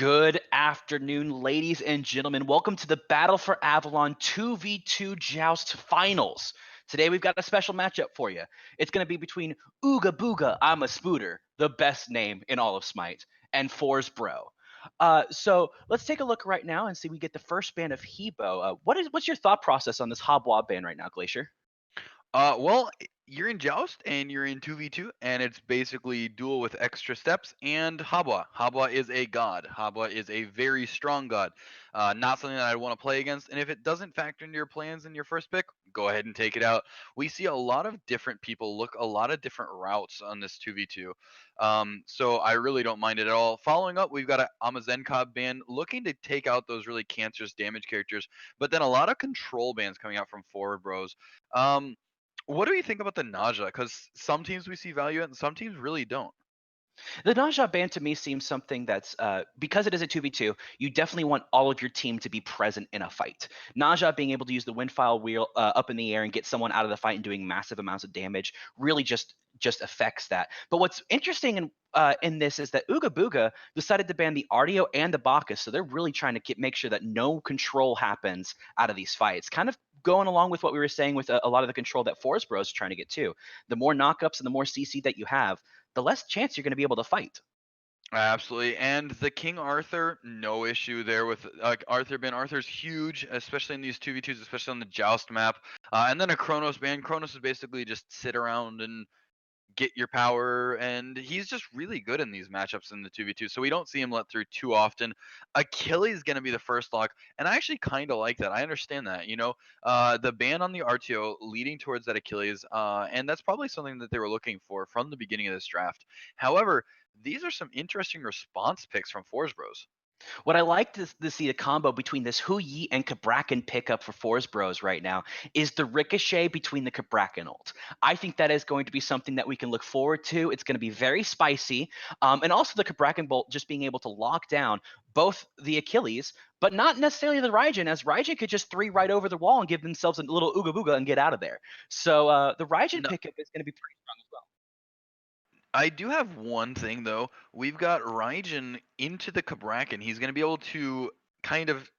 Good afternoon, ladies and gentlemen. Welcome to the Battle for Avalon 2v2 Joust Finals. Today we've got a special matchup for you. It's going to be between Ooga Booga, I'm a Spooter, the best name in all of Smite, and For's Bro. So let's take a look right now and see we get the first ban of Hebo. What's your thought process on this Hobwob ban right now, Glacier? You're in Joust and you're in 2v2, and it's basically duel with extra steps and Habwa. Habwa is a god. Habwa is a very strong god. Not something that I'd want to play against, and if it doesn't factor into your plans in your first pick, go ahead and take it out. We see a lot of different people look a lot of different routes on this 2v2. So I really don't mind it at all. Following up, we've got a Amazenkov ban looking to take out those really cancerous damage characters, but then a lot of control bans coming out from forward bros. Um, what do you think about the Naja? Because some teams we see value in, and some teams really don't. The Naja ban to me seems something that's because it is a 2v2, you definitely want all of your team to be present in a fight. Naja being able to use the windfile wheel up in the air and get someone out of the fight and doing massive amounts of damage really just affects that. But what's interesting in this is that Ooga Booga decided to ban the Artio and the Bacchus, so they're really trying to make sure that no control happens out of these fights. Kind of going along with what we were saying with a lot of the control that Force Bros are trying to get too. The more knockups and the more CC that you have, the less chance you're going to be able to fight. Absolutely, and the King Arthur, no issue there with Arthur ban. Arthur's huge, especially in these 2v2s, especially on the Joust map. And then a Kronos ban. Kronos is basically just sit around and get your power, and he's just really good in these matchups in the 2v2, so we don't see him let through too often. Achilles going to be the first lock, and I actually kind of like that. I understand that, the ban on the RTO leading towards that Achilles, and that's probably something that they were looking for from the beginning of this draft. However, these are some interesting response picks from Force Bros. What I like to see the combo between this Hu Yi and Cabrakan pickup for Force Bros right now is the ricochet between the Cabrakan ult. I think that is going to be something that we can look forward to. It's going to be very spicy. And also the Cabrakan bolt just being able to lock down both the Achilles, but not necessarily the Raijin, as Raijin could just three right over the wall and give themselves a little Ooga Booga and get out of there. So the Raijin pickup is going to be pretty strong as well. I do have one thing though. We've got Raijin into the Cabrakan. He's going to be able to kind of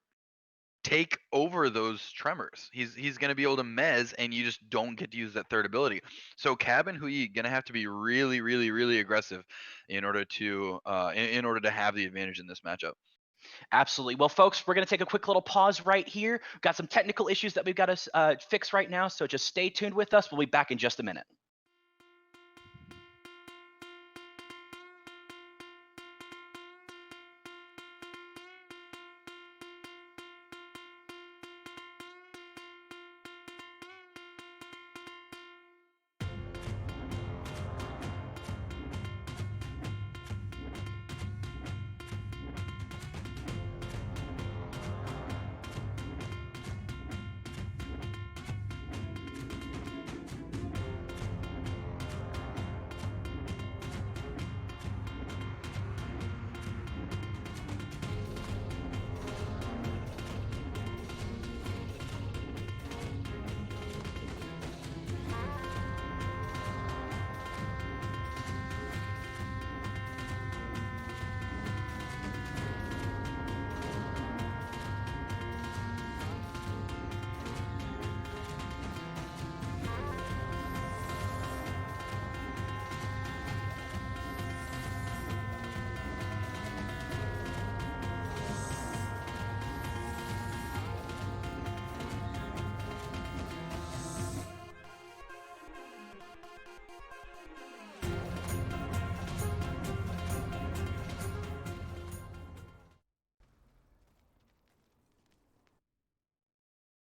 take over those tremors. He's going to be able to mez, and you just don't get to use that third ability. So Cab and Hui going to have to be really, really, really aggressive in order to in order to have the advantage in this matchup. Absolutely. Well, folks, we're going to take a quick little pause right here. We've got some technical issues that we've got to fix right now, so just stay tuned with us. We'll be back in just a minute.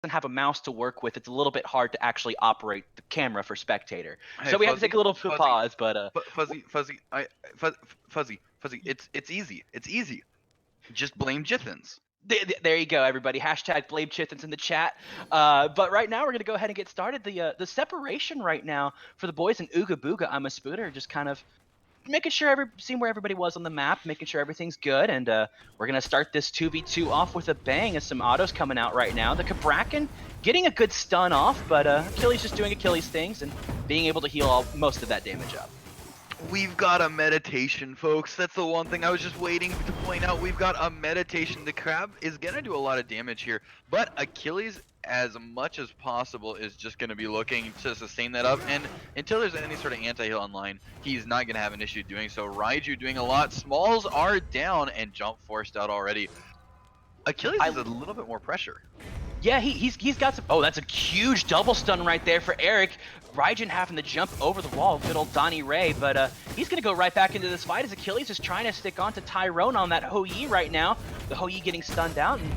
Have a mouse to work with, it's a little bit hard to actually operate the camera for spectator. Hey, So we have to take a little pause, but fuzzy. It's easy. It's easy. Just blame Jithens. there you go, everybody. Hashtag blame Chithens in the chat. But right now we're gonna go ahead and get started. The separation right now for the boys in Ooga Booga, I'm a Spooter, just kind of making sure seeing where everybody was on the map, making sure everything's good, and we're gonna start this 2v2 off with a bang as some autos coming out right now. The Cabrakan getting a good stun off, but Achilles just doing Achilles things and being able to heal most of that damage up. We've got a meditation, folks. That's the one thing I was just waiting to point out. We've got a meditation. The crab is going to do a lot of damage here, but Achilles, as much as possible, is just going to be looking to sustain that up. And until there's any sort of anti-heal online, he's not going to have an issue doing so. Raiju doing a lot. Smalls are down and jump forced out already. Achilles I is a little bit more pressure. Yeah, he's got some. Oh, that's a huge double stun right there for Eric. Raijin having to jump over the wall, good old Donnie Ray, but he's gonna go right back into this fight as Achilles is trying to stick on to Tyrone on that Hou-Yi right now. The Hou-Yi getting stunned out, and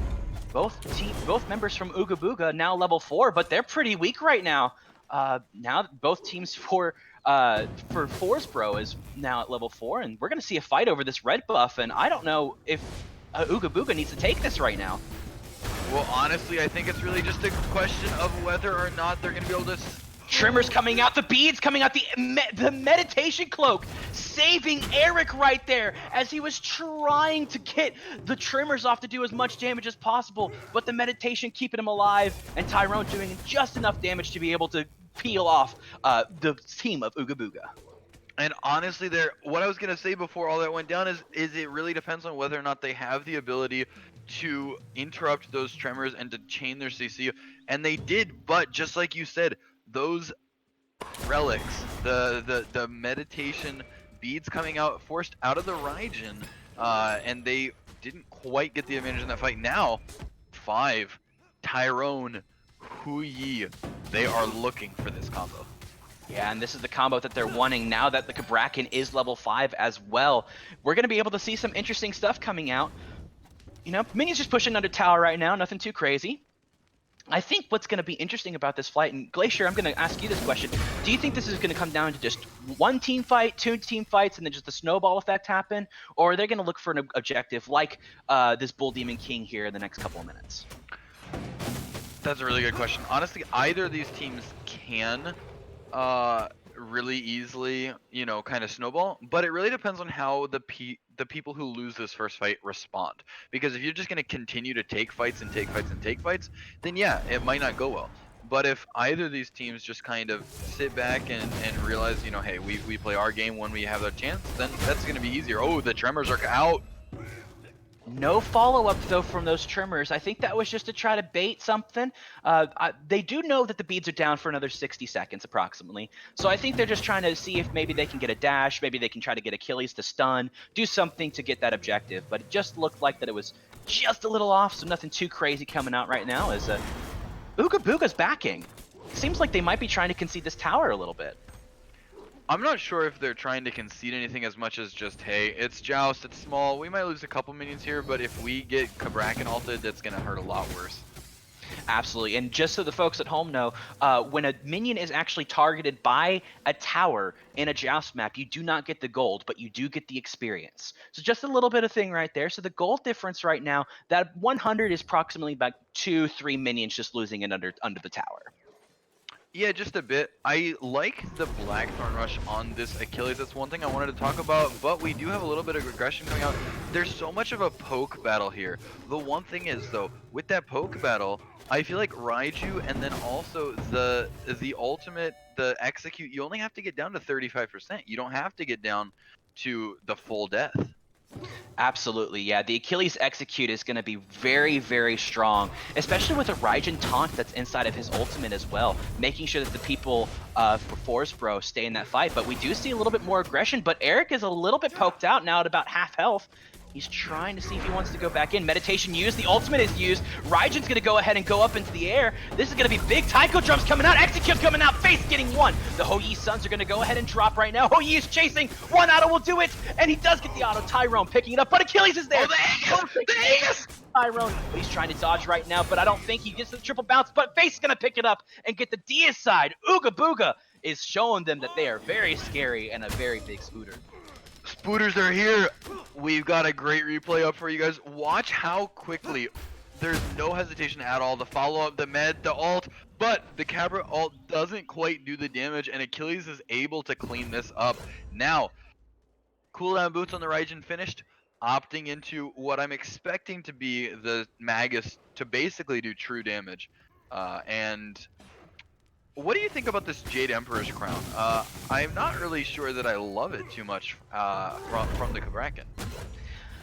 both members from Ooga Booga now level 4, but they're pretty weak right now. Now both teams for Forsbro is now at level 4, and we're gonna see a fight over this red buff, and I don't know if Ooga Booga needs to take this right now. Well, honestly, I think it's really just a question of whether or not they're going to be able to. Trimmers coming out, the beads coming out, the meditation cloak saving Eric right there as he was trying to get the trimmers off to do as much damage as possible, but the meditation keeping him alive, and Tyrone doing just enough damage to be able to peel off the team of Ooga Booga. And honestly, what I was gonna say before all that went down is it really depends on whether or not they have the ability to interrupt those tremors and to chain their CC, and they did. But just like you said, those relics, the meditation beads coming out, forced out of the Raijin, and they didn't quite get the advantage in that fight. Now, 5, Tyrone, Hou-Yi, they are looking for this combo. Yeah, and this is the combo that they're wanting now that the Kabrakan is level 5 as well. We're going to be able to see some interesting stuff coming out. You know, Minion's just pushing under tower right now, nothing too crazy. I think what's going to be interesting about this fight, and Glacier, I'm going to ask you this question. Do you think this is going to come down to just one team fight, two team fights, and then just the snowball effect happen? Or are they going to look for an objective like this Bull Demon King here in the next couple of minutes? That's a really good question. Honestly, either of these teams can really easily, kind of snowball, but it really depends on how the people who lose this first fight respond. Because if you're just going to continue to take fights and take fights and take fights, then yeah, it might not go well. But if either of these teams just kind of sit back and realize, hey, we play our game when we have a chance, then that's going to be easier. Oh, the tremors are out. No follow-up, though, from those trimmers. I think that was just to try to bait something. They do know that the beads are down for another 60 seconds, approximately. So I think they're just trying to see if maybe they can get a dash, maybe they can try to get Achilles to stun, do something to get that objective. But it just looked like that it was just a little off, so nothing too crazy coming out right now as Ooga Booga's backing. Seems like they might be trying to concede this tower a little bit. I'm not sure if they're trying to concede anything as much as just, hey, it's Joust, it's small, we might lose a couple minions here, but if we get Kabrakan ulted, that's going to hurt a lot worse. Absolutely, and just so the folks at home know, when a minion is actually targeted by a tower in a Joust map, you do not get the gold, but you do get the experience. So just a little bit of thing right there. So the gold difference right now, that 100 is approximately about 2-3 minions just losing it under the tower. Yeah, just a bit. I like the Blackthorn Rush on this Achilles. That's one thing I wanted to talk about, but we do have a little bit of aggression coming out. There's so much of a poke battle here. The one thing is, though, with that poke battle, I feel like Raiju and then also the ultimate, the execute, you only have to get down to 35%. You don't have to get down to the full death. Absolutely, yeah. The Achilles execute is going to be very, very strong, especially with a Raijin taunt that's inside of his ultimate as well, making sure that the people for Forsbro stay in that fight. But we do see a little bit more aggression, but Eric is a little bit poked out now at about half health. He's trying to see if he wants to go back in. Meditation used. The ultimate is used. Raijin's going to go ahead and go up into the air. This is going to be big. Taiko drums coming out. Execute coming out. Face getting one. The Hou-Yi Suns are going to go ahead and drop right now. Hou-Yi is chasing. One auto will do it. And he does get the auto. Tyrone picking it up. But Achilles is there. Oh, the Aegis! The Aegis! Tyrone. But he's trying to dodge right now. But I don't think he gets the triple bounce. But Face is going to pick it up and get the Dia side. Ooga Booga is showing them that they are very scary and a very big scooter. Spooters are here. We've got a great replay up for you guys. Watch how quickly, there's no hesitation at all. The follow-up, the med, the ult, but the Cabra ult doesn't quite do the damage, and Achilles is able to clean this up. Now, cooldown boots on the Raijin finished, opting into what I'm expecting to be the Magus to basically do true damage. And What do you think about this Jade Emperor's crown? I'm not really sure that I love it too much from the Kabrakan.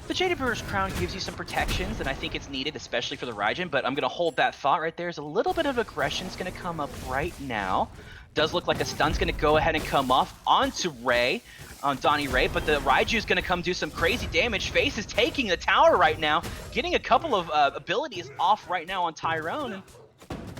The Jade Emperor's Crown gives you some protections, and I think it's needed, especially for the Raijin, but I'm going to hold that thought right there. There's a little bit of aggression's going to come up right now. Does look like a stun's going to go ahead and come off onto Ray, on Donnie Ray, but the Raiju's going to come do some crazy damage. Face is taking the tower right now, getting a couple of abilities off right now on Tyrone, and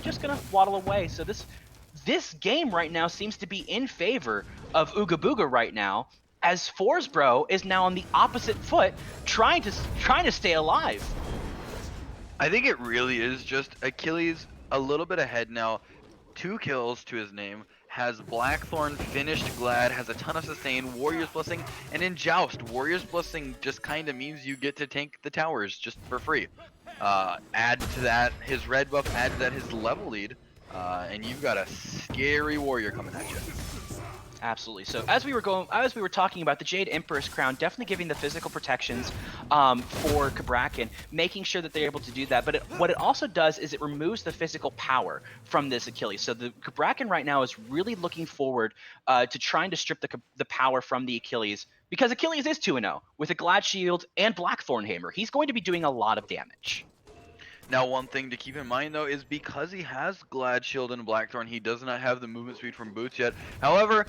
just going to waddle away. So this game right now seems to be in favor of Ooga Booga right now, as Forsbro is now on the opposite foot, trying to stay alive. I think it really is just Achilles a little bit ahead now. 2 kills to his name, has Blackthorn finished Glad, has a ton of sustain, Warrior's Blessing, and in Joust, Warrior's Blessing just kind of means you get to tank the towers just for free. Add to that his red buff, add to that his level lead, and you've got a scary warrior coming at you. Absolutely. So as we were talking about the Jade Empress Crown, definitely giving the physical protections for Kabrakan, making sure that they're able to do that. But what it also does is it removes the physical power from this Achilles. So the Kabrakan right now is really looking forward to trying to strip the power from the Achilles, because Achilles is 2-0 with a Glad Shield and Blackthorn Hammer. He's going to be doing a lot of damage. Now, one thing to keep in mind, though, is because he has Glad Shield and Blackthorn, he does not have the movement speed from Boots yet. However,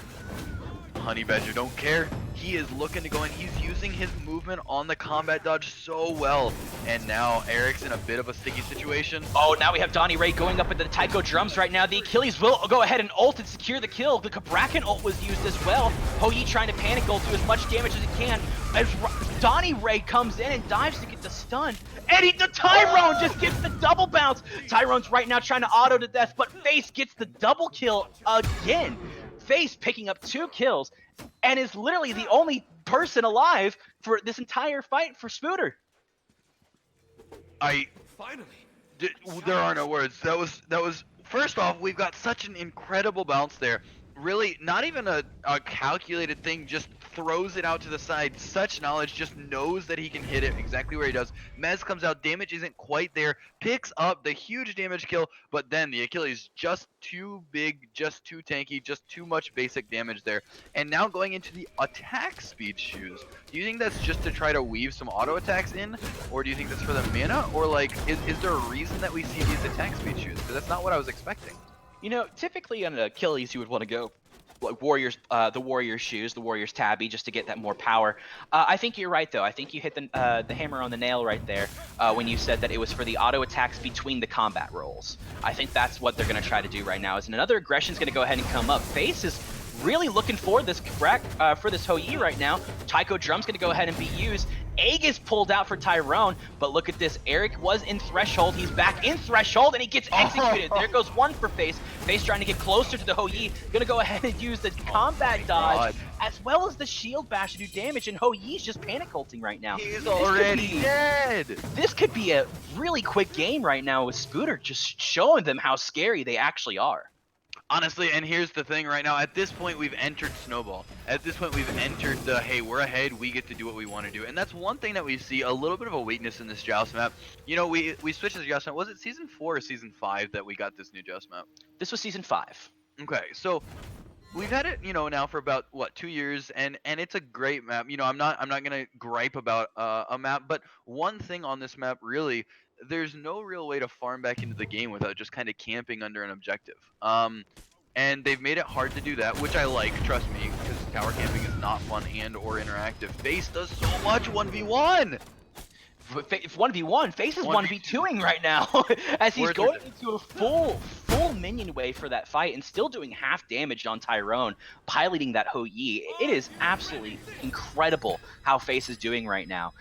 Honey Badger don't care. He is looking to go in. He's using his movement on the combat dodge so well. And now Eric's in a bit of a sticky situation. Oh, now we have Donnie Ray going up into the Taiko drums right now. The Achilles will go ahead and ult and secure the kill. The Kabrakan ult was used as well. Hou-Yi trying to panic ult, do as much damage as he can. As Donnie Ray comes in and dives to get the stun. And the Tyrone just gets the double bounce. Tyrone's right now trying to auto to death, but Face gets the double kill again. Face picking up 2 kills and is literally the only person alive for this entire fight for Spooter. Finally. There are no words. That was first off, we've got such an incredible bounce there. Really, not even a calculated thing, just throws it out to the side. Such knowledge, just knows that he can hit it exactly where he does. Mez comes out, damage isn't quite there, picks up the huge damage kill, but then the Achilles just too big, just too tanky, just too much basic damage there. And now going into the attack speed shoes. Do you think that's just to try to weave some auto attacks in, or do you think that's for the mana, or like, is there a reason that we see these attack speed shoes? Because that's not what I was expecting. You know, typically on an Achilles, you would want to go like Warriors, the Warriors shoes, the Warriors tabby, just to get that more power. I think you're right, though. I think you hit the hammer on the nail right there when you said that it was for the auto attacks between the combat rolls. I think that's what they're going to try to do right now. Is another aggression's going to go ahead and come up. Face is really looking for this Hou-Yi right now. Taiko Drum's going to go ahead and be used. Egg is pulled out for Tyrone, but look at this. Eric was in Threshold. He's back in Threshold, and he gets executed. There goes one for Face. Face trying to get closer to the Hou-Yi. Gonna go ahead and use the combat dodge, as well as the shield bash to do damage, and Hou-Yi's just panic ulting right now. He's already dead! This could be a really quick game right now with Spooter just showing them how scary they actually are. Honestly, and here's the thing right now, at this point we've entered Snowball. At this point we've entered the, hey, we're ahead, we get to do what we want to do. And that's one thing that we see a little bit of a weakness in this Joust map. You know, we switched to the Joust map. Was it Season 4 or Season 5 that we got this new Joust map? This was Season 5. Okay, so we've had it, you know, now for about, what, 2 years, and it's a great map. You know, I'm not gonna gripe about a map, but one thing on this map, really, there's no real way to farm back into the game without just kind of camping under an objective. And they've made it hard to do that, which I like, trust me, because tower camping is not fun and or interactive. Face does so much 1v1! If 1v1, Face is 1v2ing right now as he's going into a full minion wave for that fight and still doing half damage on Tyrone, piloting that Hou-Yi. It is absolutely incredible how Face is doing right now.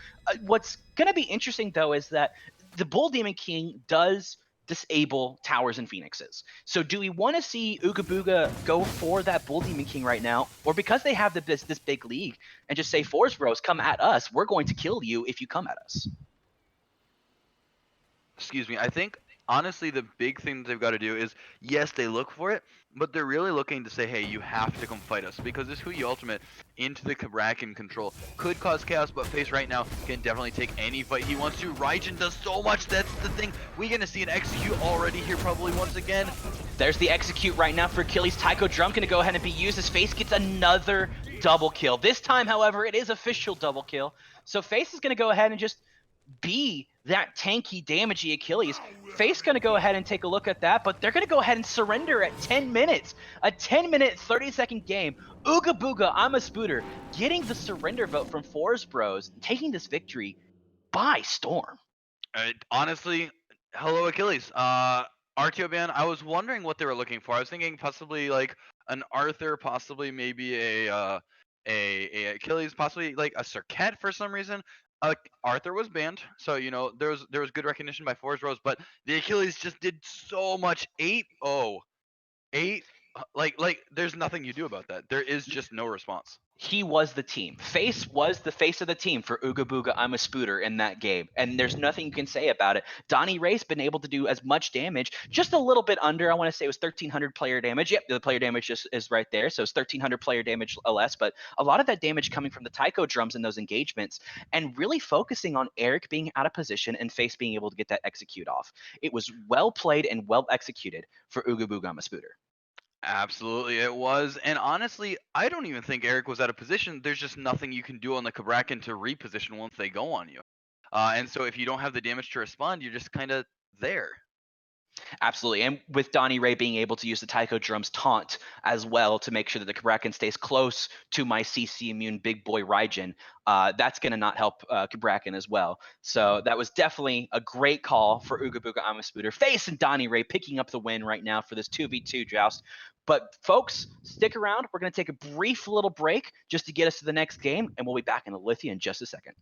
What's going to be interesting, though, is that the Bull Demon King does disable towers and phoenixes. So do we want to see Ooga Booga go for that Bull Demon King right now, or because they have this big league and just say, Force Bros, come at us, we're going to kill you if you come at us? Excuse me, I think honestly, the big thing that they've got to do is, yes, they look for it, but they're really looking to say, hey, you have to come fight us because this Hui ultimate into the Kraken control could cause chaos, but Face right now can definitely take any fight he wants to. Raijin does so much. That's the thing. We're going to see an execute already here probably once again. There's the execute right now for Achilles. Taiko Drum going to go ahead and be used as Face gets another double kill. This time, however, it is official double kill. So Face is going to go ahead and just be that tanky, damagey Achilles. Face going to go ahead and take a look at that, but they're going to go ahead and surrender at 10 minutes. A 10-minute, 30-second game. Ooga Booga, I'm a Spooter, getting the surrender vote from Forest Bros, taking this victory by storm. Honestly, hello Achilles. RTO ban. I was wondering what they were looking for. I was thinking possibly like an Arthur, possibly maybe a Achilles, possibly like a Circuit for some reason. Arthur was banned, so there was good recognition by Forest Rose, but the Achilles just did so much. 8-0, 8. Like there's nothing you do about that. There is just no response. He was the team. Face was the face of the team for Ooga Booga, I'm a Spooter in that game. And there's nothing you can say about it. Donnie Ray's been able to do as much damage, just a little bit under. I want to say it was 1,300 player damage. Yep, the player damage is right there. So it's 1,300 player damage less. But a lot of that damage coming from the Taiko drums in those engagements and really focusing on Eric being out of position and Face being able to get that execute off. It was well played and well executed for Ooga Booga, I'm a Spooter. Absolutely, it was. And honestly, I don't even think Eric was out of position. There's just nothing you can do on the Kabrakan to reposition once they go on you. And so if you don't have the damage to respond, you're just kind of there. Absolutely. And with Donnie Ray being able to use the Taiko drums taunt as well to make sure that the Kabrakan stays close to my CC immune big boy Raijin, that's going to not help Kabrakan as well. So that was definitely a great call for Ooga Booga Amaspooter. Face and Donnie Ray picking up the win right now for this 2v2 joust. But folks, stick around. We're going to take a brief little break just to get us to the next game, and we'll be back in the Lithia in just a second.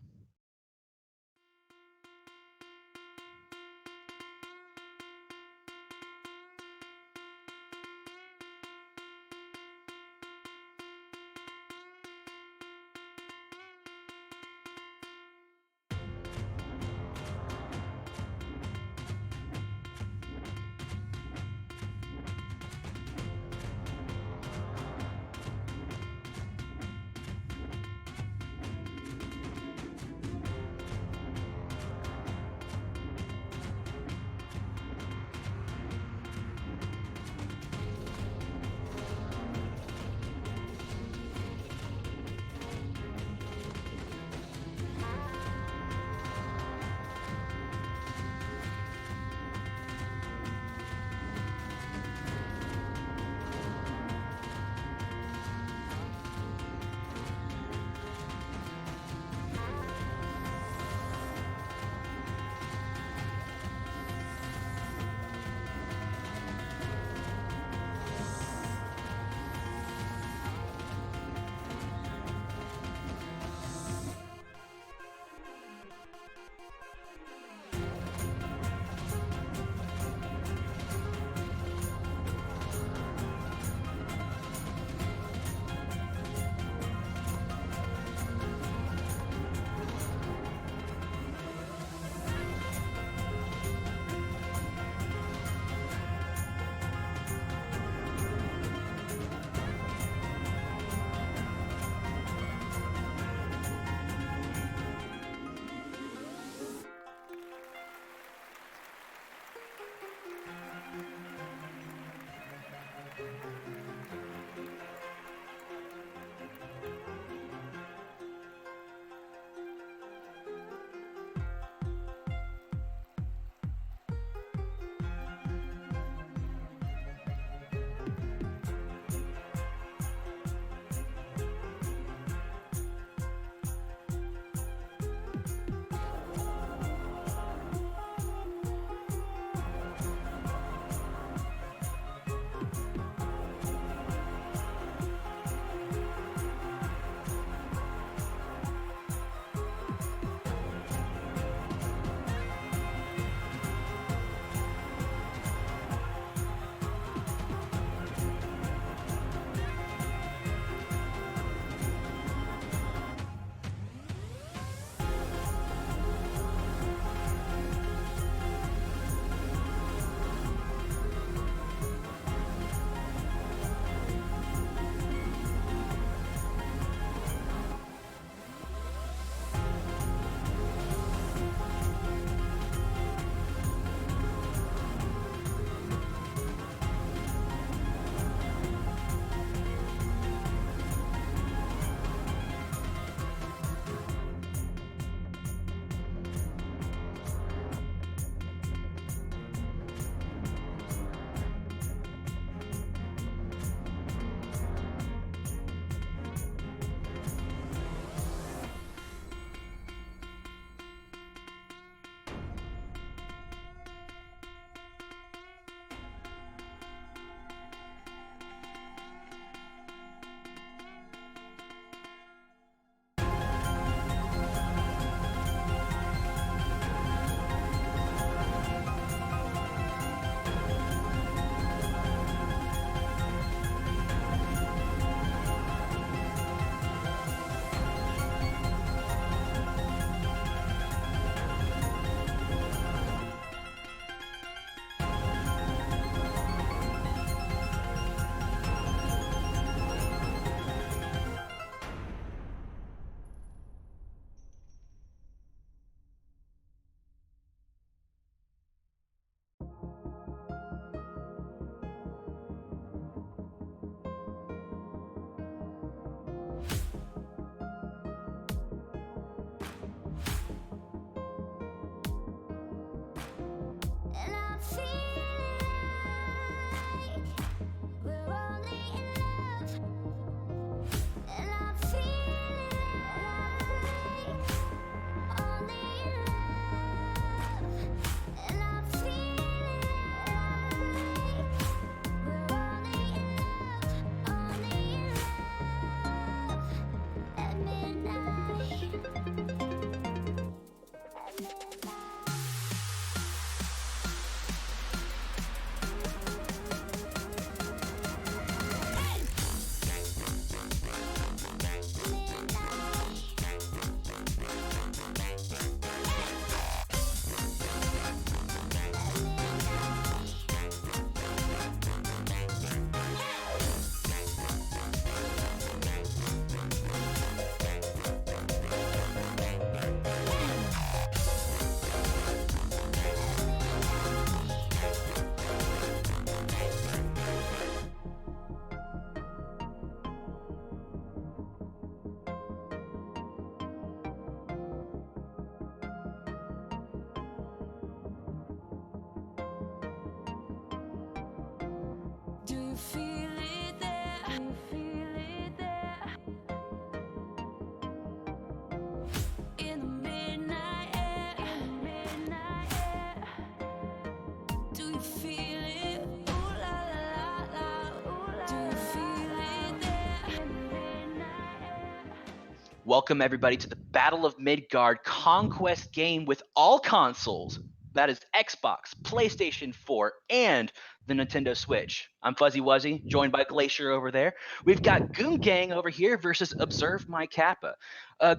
Welcome everybody to the Battle of Midgard conquest game with all consoles. That is Xbox, PlayStation 4, and the Nintendo Switch. I'm Fuzzy Wuzzy, joined by Glacier over there. We've got Goon Gang over here versus Observe My Kappa.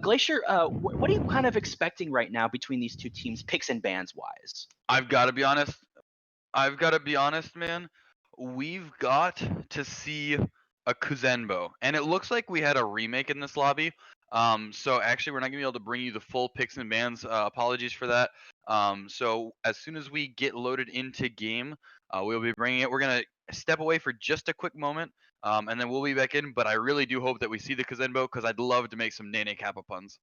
Glacier, what are you kind of expecting right now between these two teams, picks and bans wise? I've got to be honest. I've got to be honest, man. We've got to see a Kuzenbo, and it looks like we had a remake in this lobby. So actually, we're not gonna be able to bring you the full picks and bans. Apologies for that. So as soon as we get loaded into game, we'll be bringing it. We're gonna step away for just a quick moment, and then we'll be back in. But I really do hope that we see the Kuzenbo because I'd love to make some Nene Kappa puns.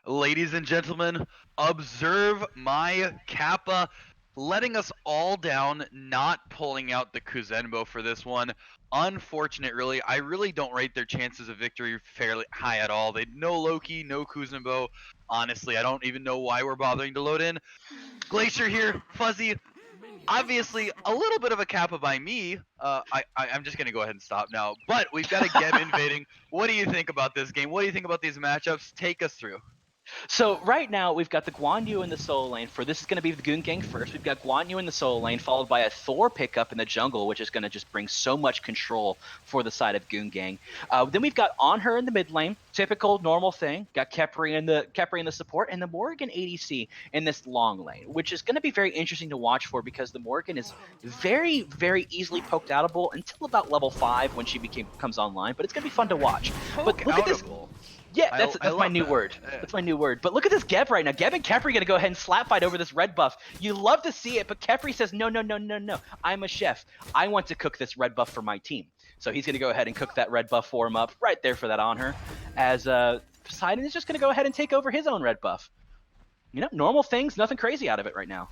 Ladies and gentlemen, observe my Kappa letting us all down, not pulling out the Kuzenbo for this one. Unfortunate, really. I really don't rate their chances of victory fairly high at all. They no Loki, no Kuzenbo. Honestly, I don't even know why we're bothering to load in. Glacier here, Fuzzy. Obviously, a little bit of a Kappa by me. I'm just gonna go ahead and stop now. But we've got a Geb invading. What do you think about this game? What do you think about these matchups? Take us through. So right now we've got the Guan Yu in the solo lane. For this is going to be the Goon Gang first. We've got Guan Yu in the solo lane, followed by a Thor pickup in the jungle, which is going to just bring so much control for the side of Goon Gang. Then we've got On Her in the mid lane, typical normal thing. Got Kepri in the support, and the Morgan ADC in this long lane, which is going to be very interesting to watch for because the Morgan is very very easily poked outable until about level 5 when she comes online. But it's going to be fun to watch. But look at this. Poke-outable. Yeah, I that's my love new that. word. Yeah. That's my new word. But look at this Geb right now. Geb and Kepri gonna go ahead and slap fight over this red buff. You love to see it, but Kepri says, no, no, no, no, no. I'm a chef. I want to cook this red buff for my team. So he's gonna go ahead and cook that red buff for him up right there for that on her. As Poseidon is just gonna go ahead and take over his own red buff. You know, normal things, nothing crazy out of it right now.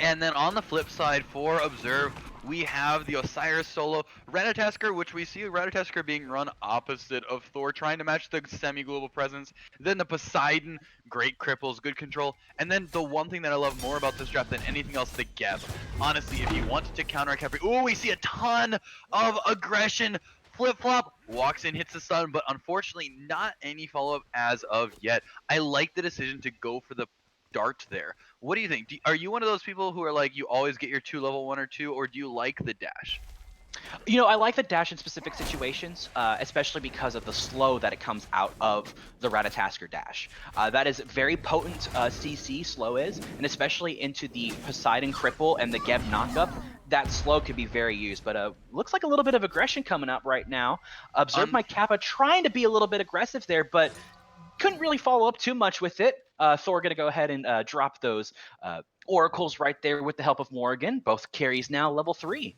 And then on the flip side for Observe, we have the Osiris solo Ratatosker, which we see Ratatosker being run opposite of Thor, trying to match the semi-global presence. Then the Poseidon, great cripples, good control. And then the one thing that I love more about this draft than anything else, the Geb. Honestly, if you wanted to counter Kepri, oh, we see a ton of aggression. Flip-flop, walks in, hits the stun, but unfortunately not any follow-up as of yet. I like the decision to go for the dart there. What do you think? Are you one of those people who are like you always get your 2 level 1 or 2, or do you like the dash? You know, I like the dash in specific situations, especially because of the slow that it comes out of the Ratatasker dash. That is very potent CC, slow is, and especially into the Poseidon cripple and the Geb knockup, that slow could be very used. But looks like a little bit of aggression coming up right now. Observe Un- my Kappa trying to be a little bit aggressive there, but couldn't really follow up too much with it. Thor going to go ahead and drop those oracles right there with the help of Morgan. Both carries now level 3.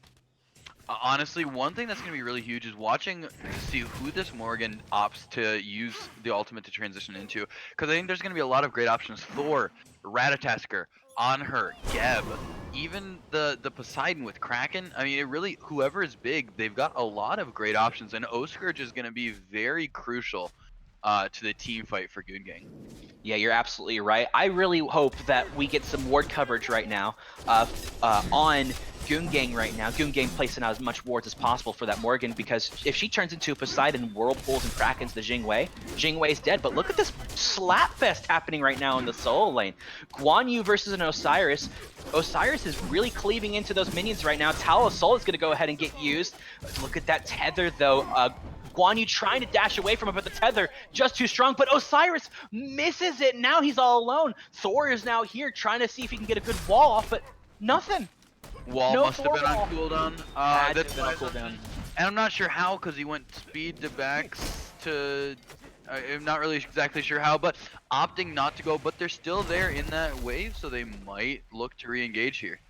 Honestly, one thing that's going to be really huge is watching to see who this Morgan opts to use the ultimate to transition into. Because I think there's going to be a lot of great options. Thor, Ratatasker, on her, Geb, even the Poseidon with Kraken. I mean, it really, whoever is big, they've got a lot of great options. And Oscourge is going to be very crucial to the team fight for Goon Gang. Yeah, you're absolutely right. I really hope that we get some ward coverage right now on Goon Gang right now. Goon Gang placing out as much wards as possible for that Morgan, because if she turns into Poseidon, Whirlpools, and Krakens the Jingwei is dead. But look at this slap fest happening right now in the solo lane. Guan Yu versus an Osiris. Osiris is really cleaving into those minions right now. Tower of Soul is going to go ahead and get used. Look at that tether, though. Guan Yu trying to dash away from it, but the tether just too strong. But Osiris misses it. Now he's all alone. Thor is now here trying to see if he can get a good wall off, but nothing. Wall No must have Thor been on wall. cooldown. Had to That's have been on cooldown. And I'm not sure how, because he went speed to backs to. I'm not really exactly sure how, but opting not to go. But they're still there in that wave, so they might look to re-engage here.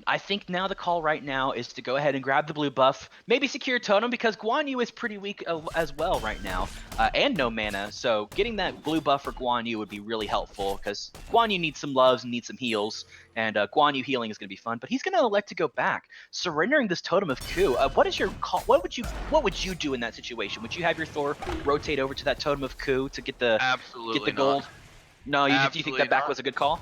I think now the call right now is to go ahead and grab the blue buff, maybe secure totem, because Guan Yu is pretty weak as well right now, and no mana. So getting that blue buff for Guan Yu would be really helpful, because Guan Yu needs some loves and needs some heals, and Guan Yu healing is going to be fun. But he's going to elect to go back, surrendering this totem of Ku. What is your call? What would you do in that situation? Would you have your Thor rotate over to that totem of Ku to get the Absolutely gold? not. No, you think Absolutely that back not. was a good call?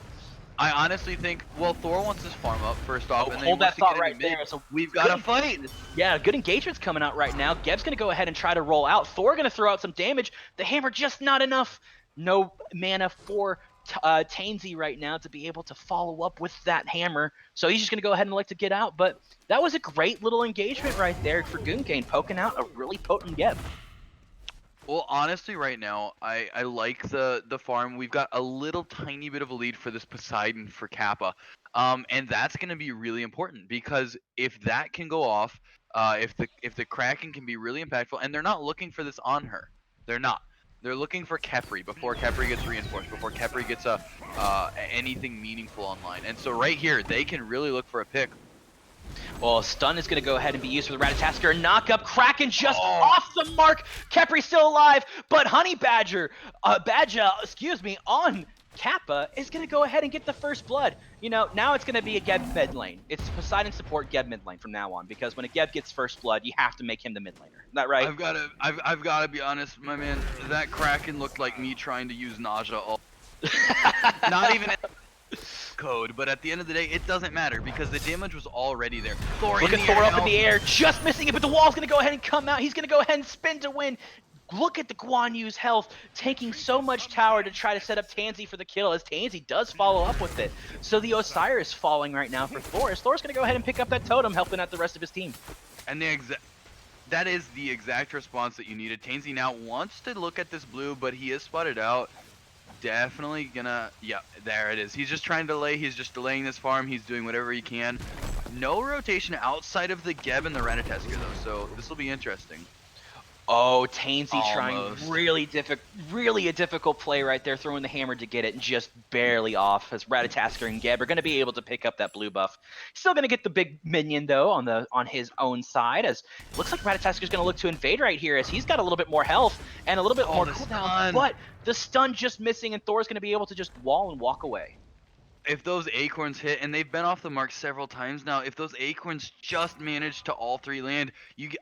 I honestly think, well, Thor wants his farm up first off, Oh, and then he hold that wants to thought get right into mid. there. So We've got to fight. Yeah, good engagement's coming out right now. Geb's going to go ahead and try to roll out. Thor going to throw out some damage. The hammer just not enough. No mana for Tainsy right now to be able to follow up with that hammer. So he's just going to go ahead and elect to get out. But that was a great little engagement right there for Goongane, poking out a really potent Geb. Well, honestly, right now, I like the farm. We've got a little tiny bit of a lead for this Poseidon for Kappa, and that's going to be really important because if that can go off, if the Kraken can be really impactful, and they're not looking for this on her, they're not. They're looking for Kepri before Kepri gets reinforced, before Kepri gets anything meaningful online, and so right here they can really look for a pick. Well, stun is going to go ahead and be used for the Ratatasker. Knock up, Kraken just Oh. off the mark. Kepri's still alive, but Honey Badger, excuse me, on Kappa is going to go ahead and get the first blood. You know, now it's going to be a Geb mid lane. It's Poseidon support Geb mid lane from now on, because when a Geb gets first blood, you have to make him the mid laner. Is that right? I've got to be honest, my man. That Kraken looked like me trying to use Nausea all. Not even code, but at the end of the day, it doesn't matter because the damage was already there. Thor Look in at the Thor air up in now. the air, just missing it, but the wall's going to go ahead and come out. He's going to go ahead and spin to win. Look at the Guan Yu's health, taking so much tower to try to set up Tansy for the kill, as Tansy does follow up with it. So the Osiris falling right now for Thor, as Thor's going to go ahead and pick up that totem, helping out the rest of his team. And that is the exact response that you needed. Tansy now wants to look at this blue, but he is spotted out. Definitely gonna, yeah, there it is. He's just trying to delay. He's just delaying this farm. He's doing whatever he can. No rotation outside of the Geb and the Ratatasker though, so this will be interesting. Oh, Tansy Almost. trying really a difficult play right there, throwing the hammer to get it, and just barely off, as Ratatasker and Geb are going to be able to pick up that blue buff. Still going to get the big minion, though, on his own side, as it looks like Ratatasker is going to look to invade right here, as he's got a little bit more health and a little bit more the cooldown, stun. but the stun just missing, and Thor's going to be able to just wall and walk away. If those acorns hit, and they've been off the mark several times now, if those acorns just manage to all three land,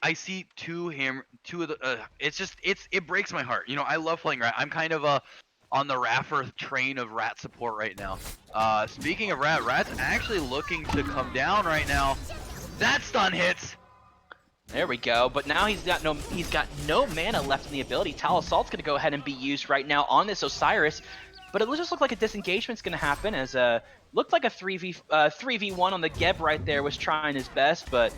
I see two of the. It breaks my heart. You know, I love playing rat. I'm kind of on the Raffer train of rat support right now. Speaking of rat's actually looking to come down right now. That stun hits. There we go, but now he's got no mana left in the ability. Tal Assault's going to go ahead and be used right now on this Osiris. But it just looked like a disengagement's going to happen, as Looked like a 3v1 on the Geb right there, was trying his best, but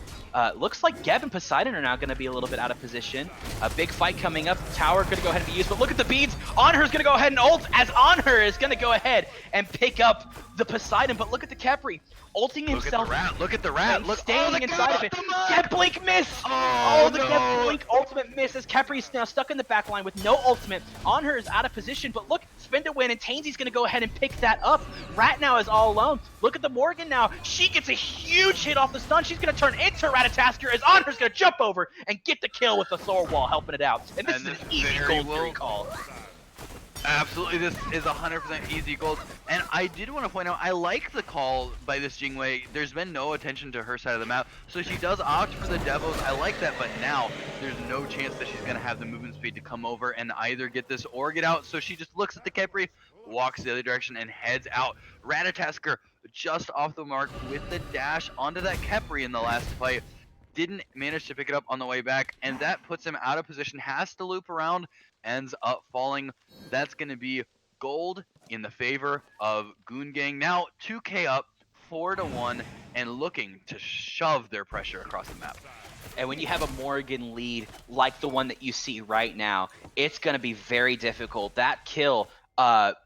looks like Geb and Poseidon are now going to be a little bit out of position. A big fight coming up. Tower going to go ahead and be used, but look at the beads. Anher's going to go ahead and ult, as Anher is going to go ahead and pick up the Poseidon, but look at the Khepri ulting Look at the himself rat. Look at the rat. and Look. Oh, staying the guy inside of off it. the mark. Geb Blink miss! Oh Oh, the Geb no. Blink ultimate miss as Khepri's now stuck in the back line with no ultimate. Anher is out of position, but look, spin to win, and Tainsy's going to go ahead and pick that up. Rat now is all alone. Look at the Morgan now. She gets a huge hit off the stun. She's going to turn into Ratatasker as Anher's going to jump over and get the kill with the Thor wall, helping it out. And this is an easy gold 3 call. Absolutely, this is 100% easy gold. And I did want to point out, I like the call by this Jingwei. There's been no attention to her side of the map, so she does opt for the Devos. I like that, but now there's no chance that she's going to have the movement speed to come over and either get this or get out. So she just looks at the Khepri, walks the other direction, and heads out. Ratatasker just off the mark with the dash onto that Khepri in the last fight. Didn't manage to pick it up on the way back, and that puts him out of position, has to loop around, ends up falling. That's going to be gold in the favor of Goon Gang. Now 2K up, 4-1, and looking to shove their pressure across the map. And when you have a Morgan lead like the one that you see right now, it's going to be very difficult. That kill, that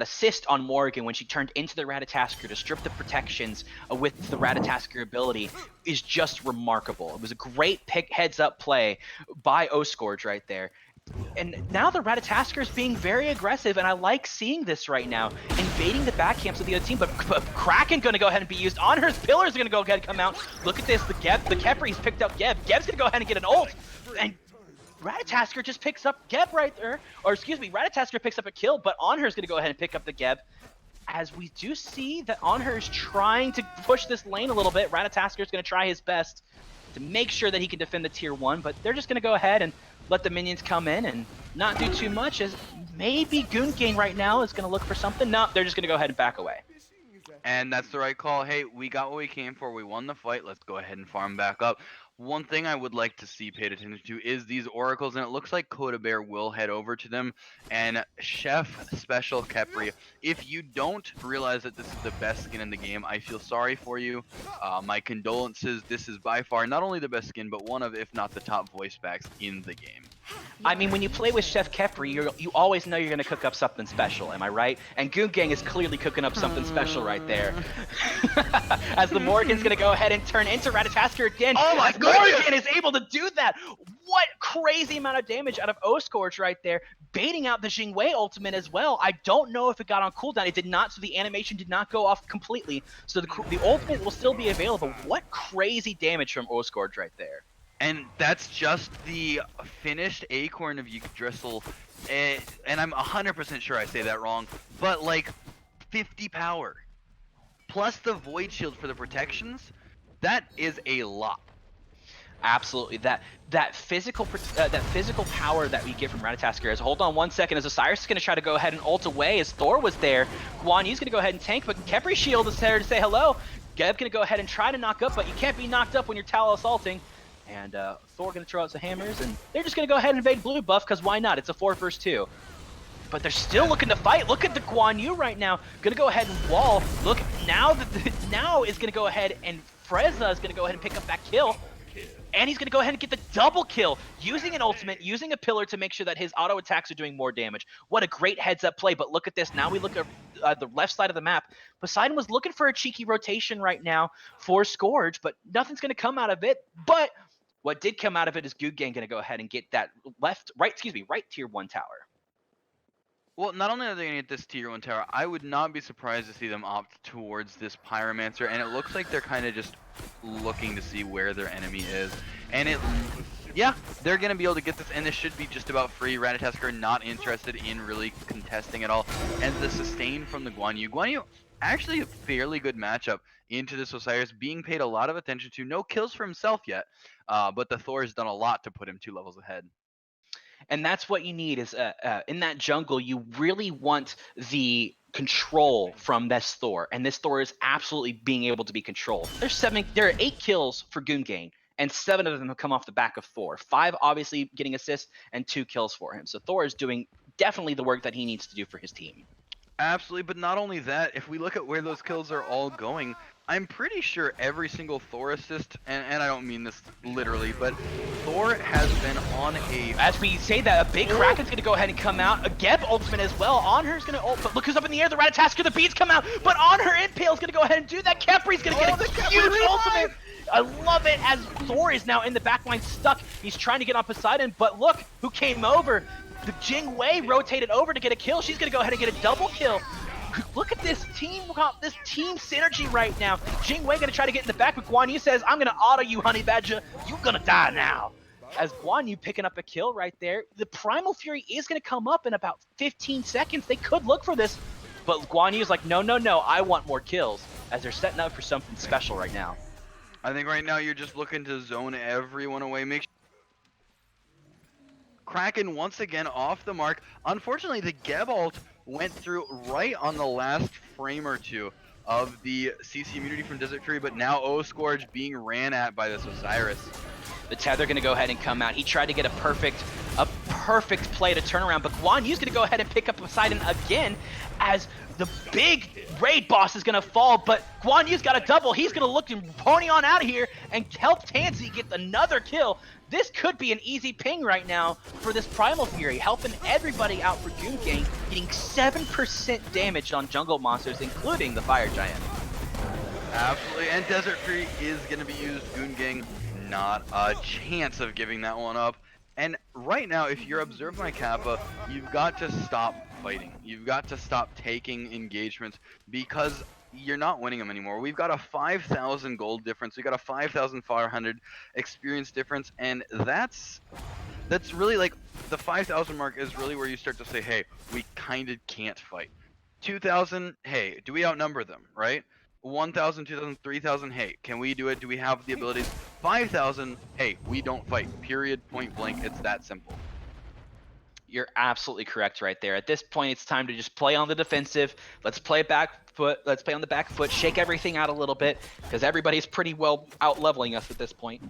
assist on Morgan when she turned into the Ratatasker to strip the protections with the Ratatasker ability is just remarkable. It was a great heads-up play by Oscourge right there. And now the Ratatasker is being very aggressive, and I like seeing this right now, invading the back camps of the other team. But Kraken going to go ahead and be used. Anher's Pillars going to go ahead and come out. Look at this, the Khepri's picked up Geb. Geb's going to go ahead and get an ult, and Ratatasker just picks up Geb right there. Or excuse me, Ratatasker picks up a kill, but Anher's going to go ahead and pick up the Geb. As we do see that Anher is trying to push this lane a little bit. Ratatasker is going to try his best to make sure that he can defend the tier 1, but they're just going to go ahead and let the minions come in and not do too much, as maybe Goon Gang right now is going to look for something. No, they're just going to go ahead and back away. And that's the right call. Hey, we got what we came for. We won the fight. Let's go ahead and farm back up. One thing I would like to see paid attention to is these oracles, and it looks like Coda Bear will head over to them. And Chef Special Khepri, if you don't realize that this is the best skin in the game, I feel sorry for you. My condolences. This is by far not only the best skin, but one of, if not the top voice packs in the game. I mean, when you play with Chef Khepri, you always know you're going to cook up something special, am I right? And Goon Gang is clearly cooking up something special right there. As the Morgan's going to go ahead and turn into Ratatasker again. Oh my Morgan is able to do that! What crazy amount of damage out of Oscourge right there, baiting out the Jingwei ultimate as well. I don't know if it got on cooldown. It did not, so the animation did not go off completely. So the ultimate will still be available. What crazy damage from Oscourge right there. And that's just the finished Acorn of Yggdrasil, and I'm 100% sure I say that wrong, but like 50 power, plus the Void Shield for the protections, that is a lot. Absolutely, that physical power that we get from Ratatasker is. Hold on 1 second, as Osiris is going to try to go ahead and ult away as Thor was there. Guan Yu's going to go ahead and tank, but Khepri's shield is there to say hello. Geb going to go ahead and try to knock up, but you can't be knocked up when you're Talos ulting. And Thor going to throw out some hammers, and they're just going to go ahead and invade blue buff, because why not? It's a 4 vs 2. But they're still looking to fight. Look at the Guan Yu right now. Going to go ahead and wall. Look, now is going to go ahead, and Frezza is going to go ahead and pick up that kill. And he's going to go ahead and get the double kill, using an ultimate, using a pillar to make sure that his auto attacks are doing more damage. What a great heads-up play, but look at this. Now we look at the left side of the map. Poseidon was looking for a cheeky rotation right now for Scourge, but nothing's going to come out of it. But what did come out of it is Goon Gang going to go ahead and get that right tier 1 tower. Well, not only are they going to get this tier 1 tower, I would not be surprised to see them opt towards this Pyromancer, and it looks like they're kind of just looking to see where their enemy is. And yeah, they're going to be able to get this, and this should be just about free. Ratatasker not interested in really contesting at all. And the sustain from the Guan Yu. Guan Yu, actually a fairly good matchup into this Osiris, being paid a lot of attention to. No kills for himself yet, but the Thor has done a lot to put him 2 levels ahead. And that's what you need is in that jungle, you really want the control from this Thor. And this Thor is absolutely being able to be controlled. There are 8 kills for Goon Gang, and 7 of them have come off the back of Thor. 5 obviously getting assists, and 2 kills for him. So Thor is doing definitely the work that he needs to do for his team. Absolutely, but not only that, if we look at where those kills are all going, I'm pretty sure every single Thor assist, and I don't mean this literally, but Thor has been on a As we say that, a big oh, Kraken's gonna go ahead and come out. A Geb ultimate as well. On her's gonna ult, but look who's up in the air. The Ratatasker, the beats come out, but on her Impale's gonna go ahead and do that. Kepri's gonna get oh, a the Kepri huge ultimate. revive! I love it as Thor is now in the backline stuck. He's trying to get on Poseidon, but look who came over. The Jing Wei rotated over to get a kill. She's gonna go ahead and get a double kill. Look at this team synergy right now. Jing Wei gonna try to get in the back, but Guan Yu says, I'm gonna auto you, Honey Badger. You gonna die now. As Guan Yu picking up a kill right there. The Primal Fury is gonna come up in about 15 seconds. They could look for this, but Guan Yu's like, no, no, no, I want more kills, as they're setting up for something special right now. I think right now you're just looking to zone everyone away. Make sure Kraken once again off the mark. Unfortunately, the Geb ult went through right on the last frame or two of the CC immunity from Desert Fury, but now O-Scourge being ran at by this Osiris. The Tether gonna go ahead and come out. He tried to get a perfect play to turn around, but Guan Yu's gonna go ahead and pick up Poseidon again as the big raid boss is gonna fall, but Guan Yu's got a double. He's gonna look to pony on out of here and help Tansy get another kill. This could be an easy ping right now for this Primal Fury, helping everybody out for Goon Gang, getting 7% damage on jungle monsters, including the Fire Giant. Absolutely, and Desert Fury is going to be used. Goon Gang, not a chance of giving that one up. And right now, if you're Observe My Kappa, you've got to stop fighting. You've got to stop taking engagements because you're not winning them anymore. We've got a 5,000 gold difference. We've got a 5,500 experience difference, and that's really like the 5,000 mark is really where you start to say, hey, we kind of can't fight. 2,000, hey, do we outnumber them, right? 1,000, 2,000, 3,000, hey, can we do it? Do we have the abilities? 5,000, hey, we don't fight. Period, point blank. It's that simple. You're absolutely correct right there. At this point, it's time to just play on the defensive. Let's play back foot. Let's play on the back foot. Shake everything out a little bit because everybody's pretty well out leveling us at this point.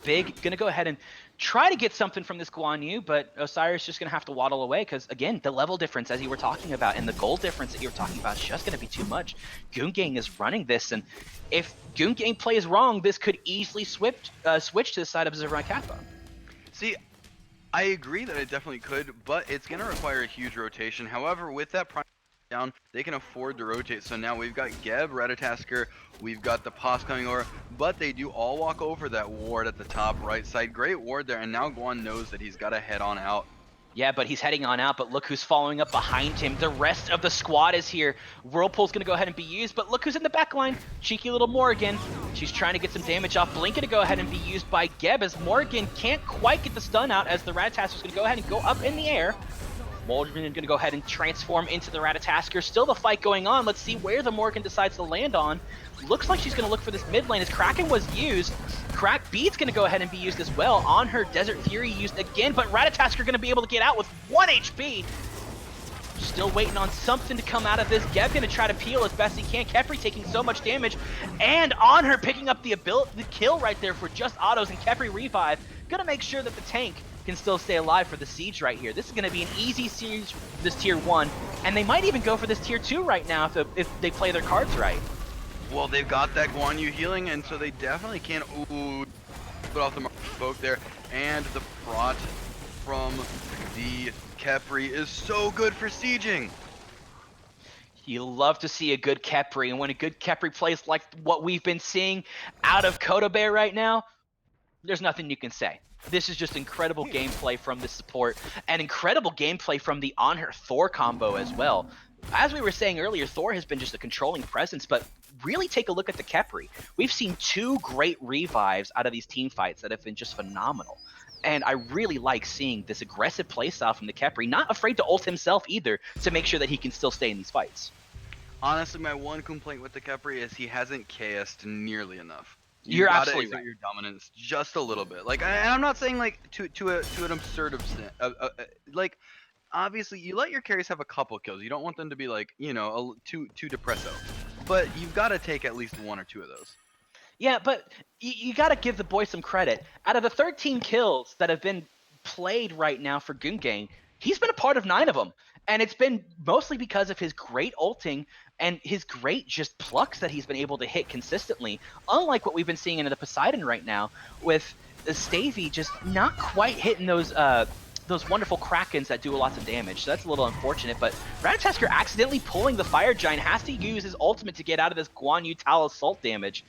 Big gonna go ahead and try to get something from this Guan Yu, but Osiris just gonna have to waddle away because again, the level difference as you were talking about and the gold difference that you were talking about is just gonna be too much. Goon Gang is running this, and if Goon Gang plays wrong, this could easily switch to the side of Observer Kappa. See, I agree that it definitely could, but it's going to require a huge rotation. However, with that prime down, they can afford to rotate. So now we've got Geb, Ratatasker, we've got the Pos coming over, but they do all walk over that ward at the top right side. Great ward there, and now Guan knows that he's got to head on out. Yeah, but he's heading on out, but look who's following up behind him. The rest of the squad is here. Whirlpool's gonna go ahead and be used, but look who's in the back line. Cheeky little Morrigan. She's trying to get some damage off. Blink gonna go ahead and be used by Geb as Morrigan can't quite get the stun out as the Ratataster's gonna go ahead and go up in the air. Morrigan is gonna go ahead and transform into the Ratatasker. Still the fight going on. Let's see where the Morrigan decides to land on. Looks like she's gonna look for this mid lane as Kraken was used. Beat's gonna go ahead and be used as well. On her, Desert Fury used again, but Ratatasker gonna be able to get out with 1 HP. Still waiting on something to come out of this. Geb gonna try to peel as best he can. Kepri taking so much damage, and on her picking up the kill right there for just autos and Kepri revive. Gonna make sure that the tank can still stay alive for the siege right here. This is gonna be an easy siege for this tier 1, and they might even go for this tier 2 right now if they play their cards right. Well, they've got that Guan Yu healing, and so they definitely can put off the poke there. And the prot from the Kepri is so good for sieging. You love to see a good Kepri, and when a good Kepri plays like what we've been seeing out of Kotobe right now, there's nothing you can say. This is just incredible gameplay from the support, and incredible gameplay from the On Her Thor combo as well. As we were saying earlier, Thor has been just a controlling presence, but really take a look at the Kepri. We've seen 2 great revives out of these team fights that have been just phenomenal. And I really like seeing this aggressive playstyle from the Kepri, not afraid to ult himself either to make sure that he can still stay in these fights. Honestly, my one complaint with the Kepri is he hasn't KS'd nearly enough. You're Gotta absolutely exert right. your dominance just a little bit. Like, and I'm not saying like to an absurd extent. Like, obviously, you let your carries have a couple kills. You don't want them to be like, you know, too depresso. But you've got to take at least 1 or 2 of those. Yeah, but you got to give the boy some credit. Out of the 13 kills that have been played right now for Goon Gang, he's been a part of 9 of them. And it's been mostly because of his great ulting and his great just plucks that he's been able to hit consistently. Unlike what we've been seeing in the Poseidon right now, with Stavey just not quite hitting those wonderful Krakens that do lots of damage. So that's a little unfortunate, but Ratatasker accidentally pulling the Fire Giant, has to use his ultimate to get out of this Guan Yu Tal assault damage.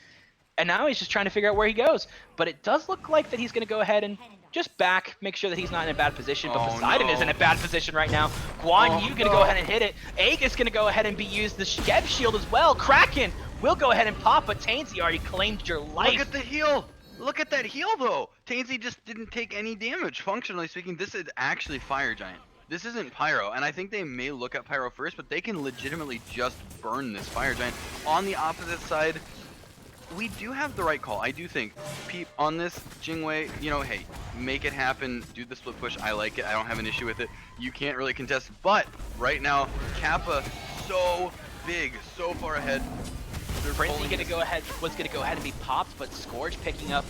And now he's just trying to figure out where he goes. But it does look like that he's going to go ahead and just back, make sure that he's not in a bad position. But Poseidon is in a bad position right now. Guan Yu going to go ahead and hit it. Aegis going to go ahead and be used the Skeb shield as well. Kraken will go ahead and pop, but Tainzy already claimed your life. Look at the heal! Look at that heal though! Tainzy just didn't take any damage. Functionally speaking, this is actually Fire Giant. This isn't Pyro, and I think they may look at Pyro first, but they can legitimately just burn this Fire Giant. On the opposite side, we do have the right call. I do think Peep on this Jingwei, you know, hey, make it happen, do the split push. I like it. I don't have an issue with it. You can't really contest, but right now Kappa so big, so far ahead. Frenzy gonna go ahead and be popped, but Scourge picking up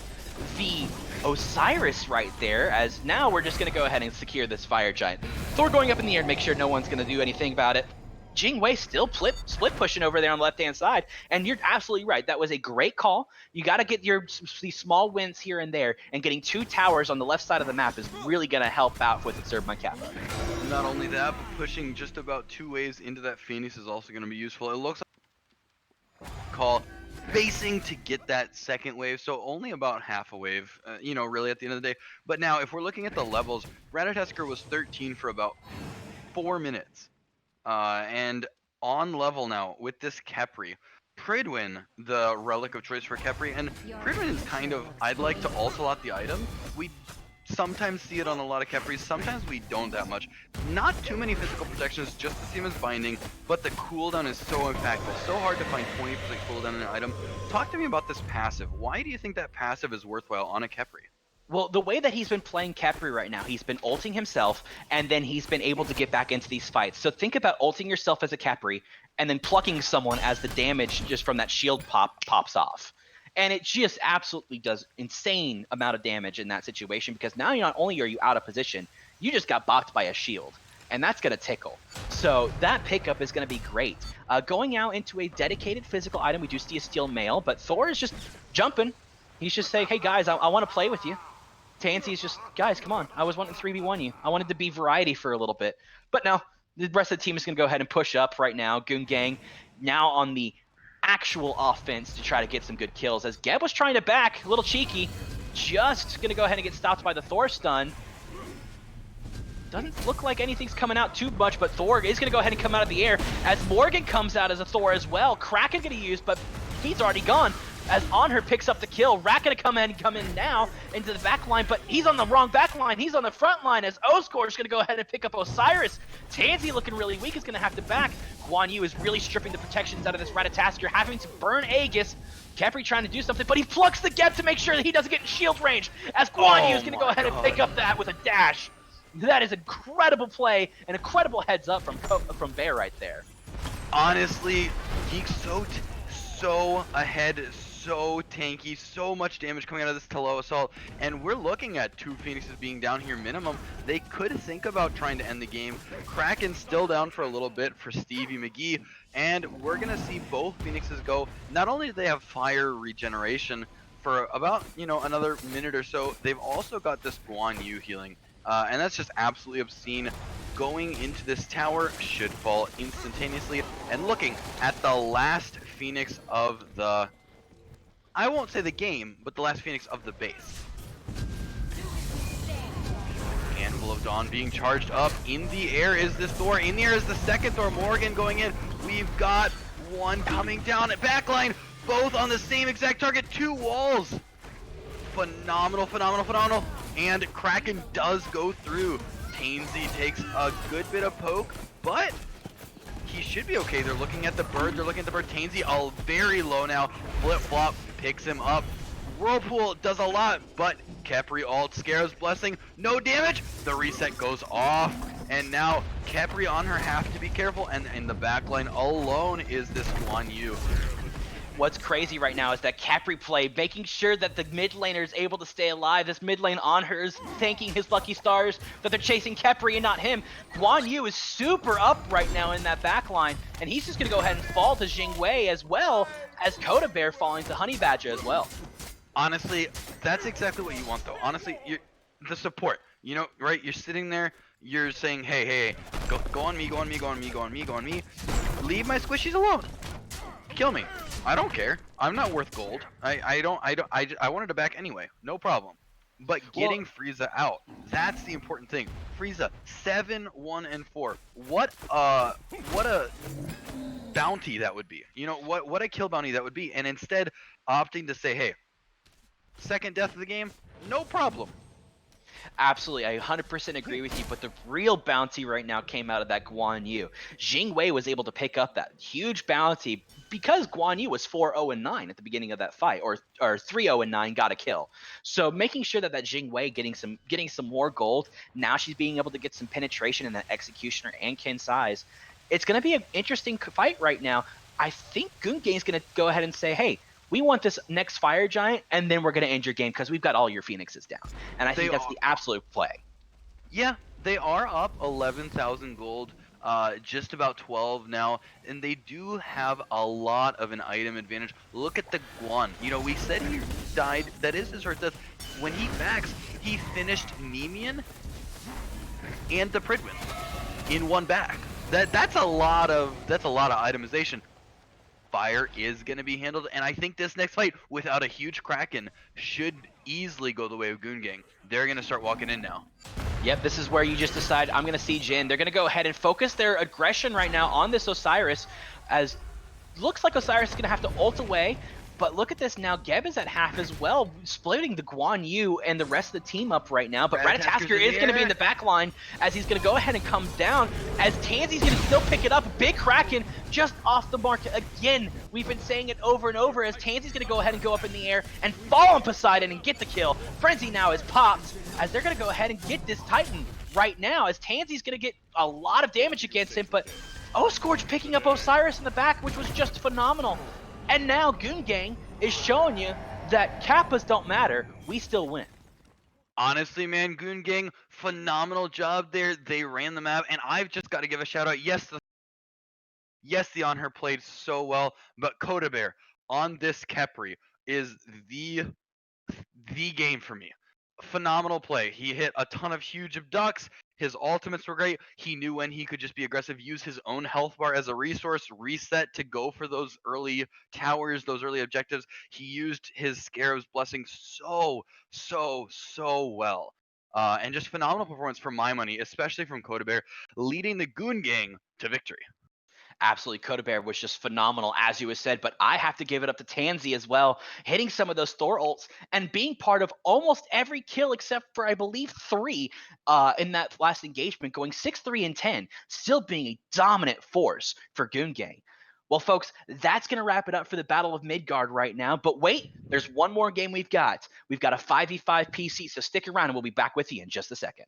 the Osiris right there, as now we're just gonna go ahead and secure this Fire Giant. Thor going up in the air and make sure no one's gonna do anything about it. Jingwei still split pushing over there on the left-hand side, and you're absolutely right. That was a great call. You got to get these small wins here and there, and getting 2 towers on the left side of the map is really going to help out with Serve My Kappa. Not only that, but pushing just about 2 waves into that Phoenix is also going to be useful. It looks like call basing to get that second wave, so only about half a wave, you know, really at the end of the day. But now, if we're looking at the levels, Ratatasker was 13 for about 4 minutes. And on level now with this Khepri, Pridwin, the relic of choice for Khepri, and Pridwin is kind of, I'd like to ult a lot the item. We sometimes see it on a lot of Khepris, sometimes we don't that much. Not too many physical protections, just the same as binding, but the cooldown is so impactful. So hard to find 20% cooldown in an item. Talk to me about this passive. Why do you think that passive is worthwhile on a Khepri? Well, the way that he's been playing Khepri right now, he's been ulting himself, and then he's been able to get back into these fights. So think about ulting yourself as a Khepri, and then plucking someone as the damage just from that shield pops off. And it just absolutely does insane amount of damage in that situation, because now not only are you out of position, you just got bopped by a shield. And that's going to tickle. So that pickup is going to be great. Going out into a dedicated physical item, we do see a steel mail, but Thor is just jumping. He's just saying, hey guys, I want to play with you. Tansy is just, guys, come on. I was wanting to 3v1 you. I wanted to be variety for a little bit. But no, the rest of the team is going to go ahead and push up right now. Goon Gang now on the actual offense to try to get some good kills. As Geb was trying to back, a little cheeky, just going to go ahead and get stopped by the Thor stun. Doesn't look like anything's coming out too much, but Thor is going to go ahead and come out of the air as Morgan comes out as a Thor as well. Kraken going to use, but he's already gone. As Onher picks up the kill, Rat gonna come in now into the back line, but he's on the wrong back line. He's on the front line as Oscore is gonna go ahead and pick up Osiris. Tansy looking really weak, is gonna have to back. Guan Yu is really stripping the protections out of this Ratatasker, having to burn Aegis. Khepri trying to do something, but he plucks the Geb to make sure that he doesn't get in shield range, as Guan Yu is gonna go ahead and pick up that with a dash. That is incredible play and incredible heads up from Bear right there. Honestly, Geek's so ahead, so tanky, so much damage coming out of this Talo assault, and we're looking at 2 Phoenixes being down here minimum. They could think about trying to end the game. Kraken's still down for a little bit for Stevie McGee, and we're gonna see both Phoenixes go. Not only do they have fire regeneration for about, you know, another minute or so, they've also got this Guan Yu healing, and that's just absolutely obscene. Going into this tower should fall instantaneously, and looking at the last Phoenix of the, I won't say the game, but the last Phoenix of the base. Anvil of Dawn being charged up. In the air is this Thor. In the air is the second Thor. Morgan going in. We've got one coming down at backline. Both on the same exact target. 2 walls. Phenomenal, phenomenal, phenomenal. And Kraken does go through. Tainzy takes a good bit of poke, but he should be okay. They're looking at the bird. They're looking at the bird. Tainzy very low now. Flip-flop picks him up. Whirlpool does a lot, but Khepri ult, Scarab's Blessing, no damage. The reset goes off, and now Khepri on her have to be careful, and in the backline alone is this Guan Yu. What's crazy right now is that Capri play, making sure that the mid laner is able to stay alive. This mid lane on her is thanking his lucky stars that they're chasing Capri and not him. Guan Yu is super up right now in that back line, and he's just going to go ahead and fall to Jing Wei as well as Coda Bear falling to Honey Badger as well. Honestly, that's exactly what you want, though. Honestly, the support. You know, right? You're sitting there, you're saying, hey, go on me, go on me, go on me, go on me, go on me. Leave my squishies alone. Kill me. I don't care. I'm not worth gold. I wanted to back anyway. No problem. But Well, getting Frieza out, that's the important thing. Frieza, 7, 1, and 4. What a bounty that would be. You know, what a kill bounty that would be. And instead, opting to say, hey, second death of the game, no problem. absolutely, I 100% agree with you, but the real bounty right now came out of that Guan Yu. Jing Wei was able to pick up that huge bounty because Guan Yu was 4-0-9 at the beginning of that fight, or 3-0-9, got a kill. So making sure that Jing Wei getting some more gold, now she's being able to get some penetration in that Executioner and Kin size. It's going to be an interesting fight right now. I think Gungain's going to go ahead and say, hey, we want this next Fire Giant, and then we're going to end your game because we've got all your Phoenixes down. And I They think that's are, the absolute play. yeah, they are up 11,000 gold, just about 12 now, and they do have a lot of an item advantage. Look at the Guan. You know, we said he died. That is his first death. When he backs, he finished Nemean and the Pridwin in one back. That's a lot of itemization. Fire is going to be handled, and I think this next fight, without a huge Kraken, should easily go the way of Goongang. They're going to start walking in now. Yep, this is where you just decide, I'm going to siege in. They're going to go ahead and focus their aggression right now on this Osiris, as looks like Osiris is going to have to ult away. But look at this now, Geb is at half as well, splitting the Guan Yu and the rest of the team up right now. But Ratatasker is going to be in the back line as he's going to go ahead and come down, as Tansy's going to still pick it up. Big Kraken just off the mark again. We've been saying it over and over as Tansy's going to go ahead and go up in the air and fall on Poseidon and get the kill. Frenzy now is popped as they're going to go ahead and get this Titan right now, as Tansy's going to get a lot of damage against him. But Scourge picking up Osiris in the back, which was just phenomenal. And now Gungang is showing you that Kappas don't matter. We still win. Honestly, man, Goongang, phenomenal job there. They ran the map, and I've just got to give a shout out. Yes, the on her played so well, but Coda Bear on this Kepri is the game for me. Phenomenal play. He hit a ton of huge abducts. His ultimates were great. He knew when he could just be aggressive, use his own health bar as a resource, reset to go for those early towers, those early objectives. He used his Scarab's Blessing so well. And just phenomenal performance for my money, especially from Coda Bear, leading the Goon Gang to victory. Absolutely, Coda Bear was just phenomenal, as you had said, but I have to give it up to Tansy as well, hitting some of those Thor ults and being part of almost every kill except for, I believe, 3 in that last engagement, going 6-3 and 10, still being a dominant force for Gungang. Well, folks, that's going to wrap it up for the Battle of Midgard right now, but wait, there's one more game we've got. We've got a 5v5 PC, so stick around and we'll be back with you in just a second.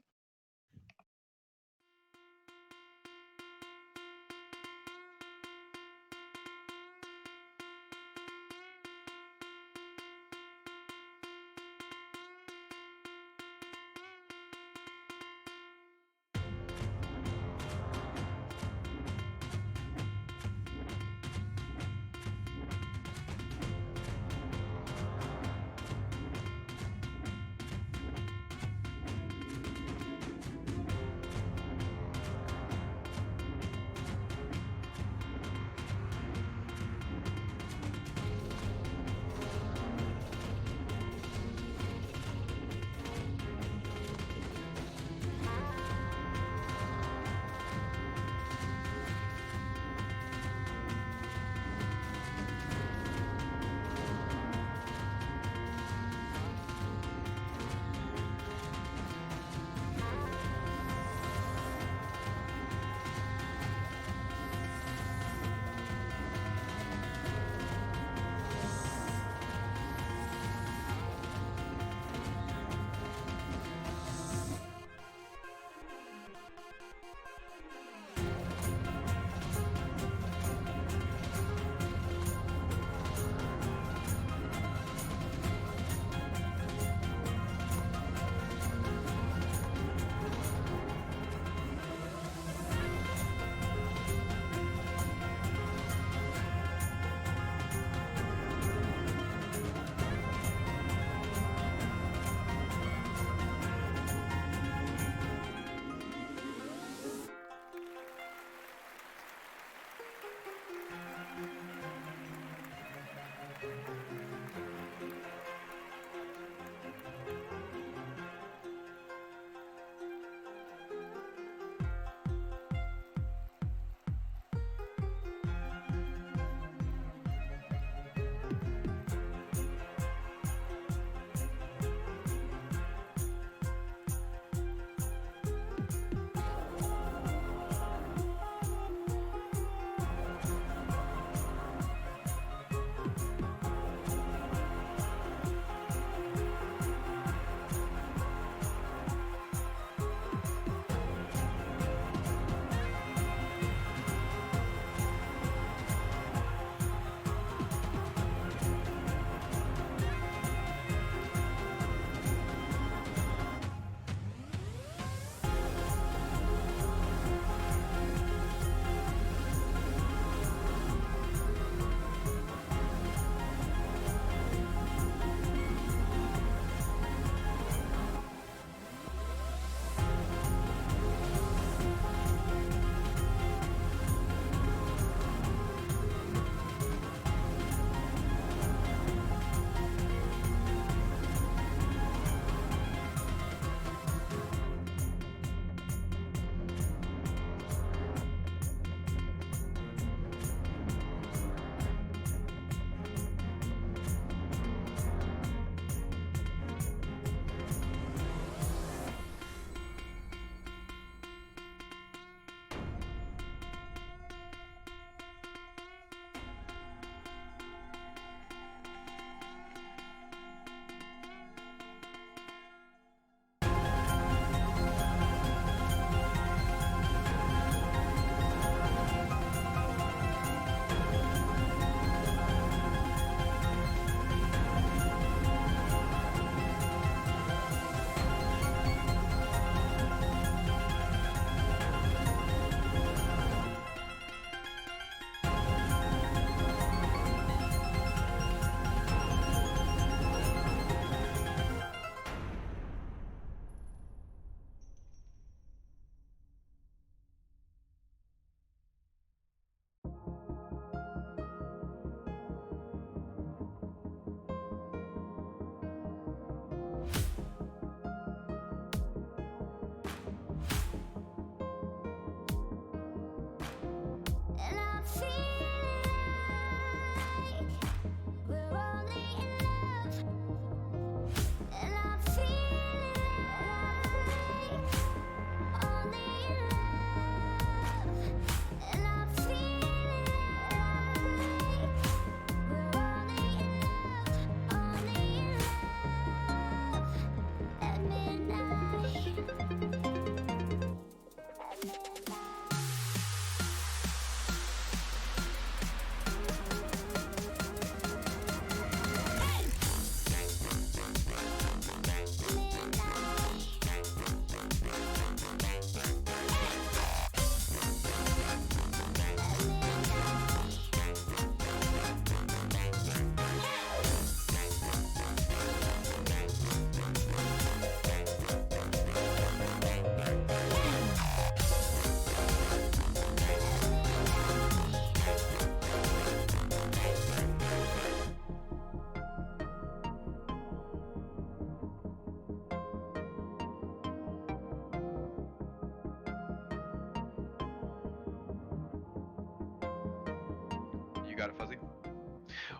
got it, Fuzzy.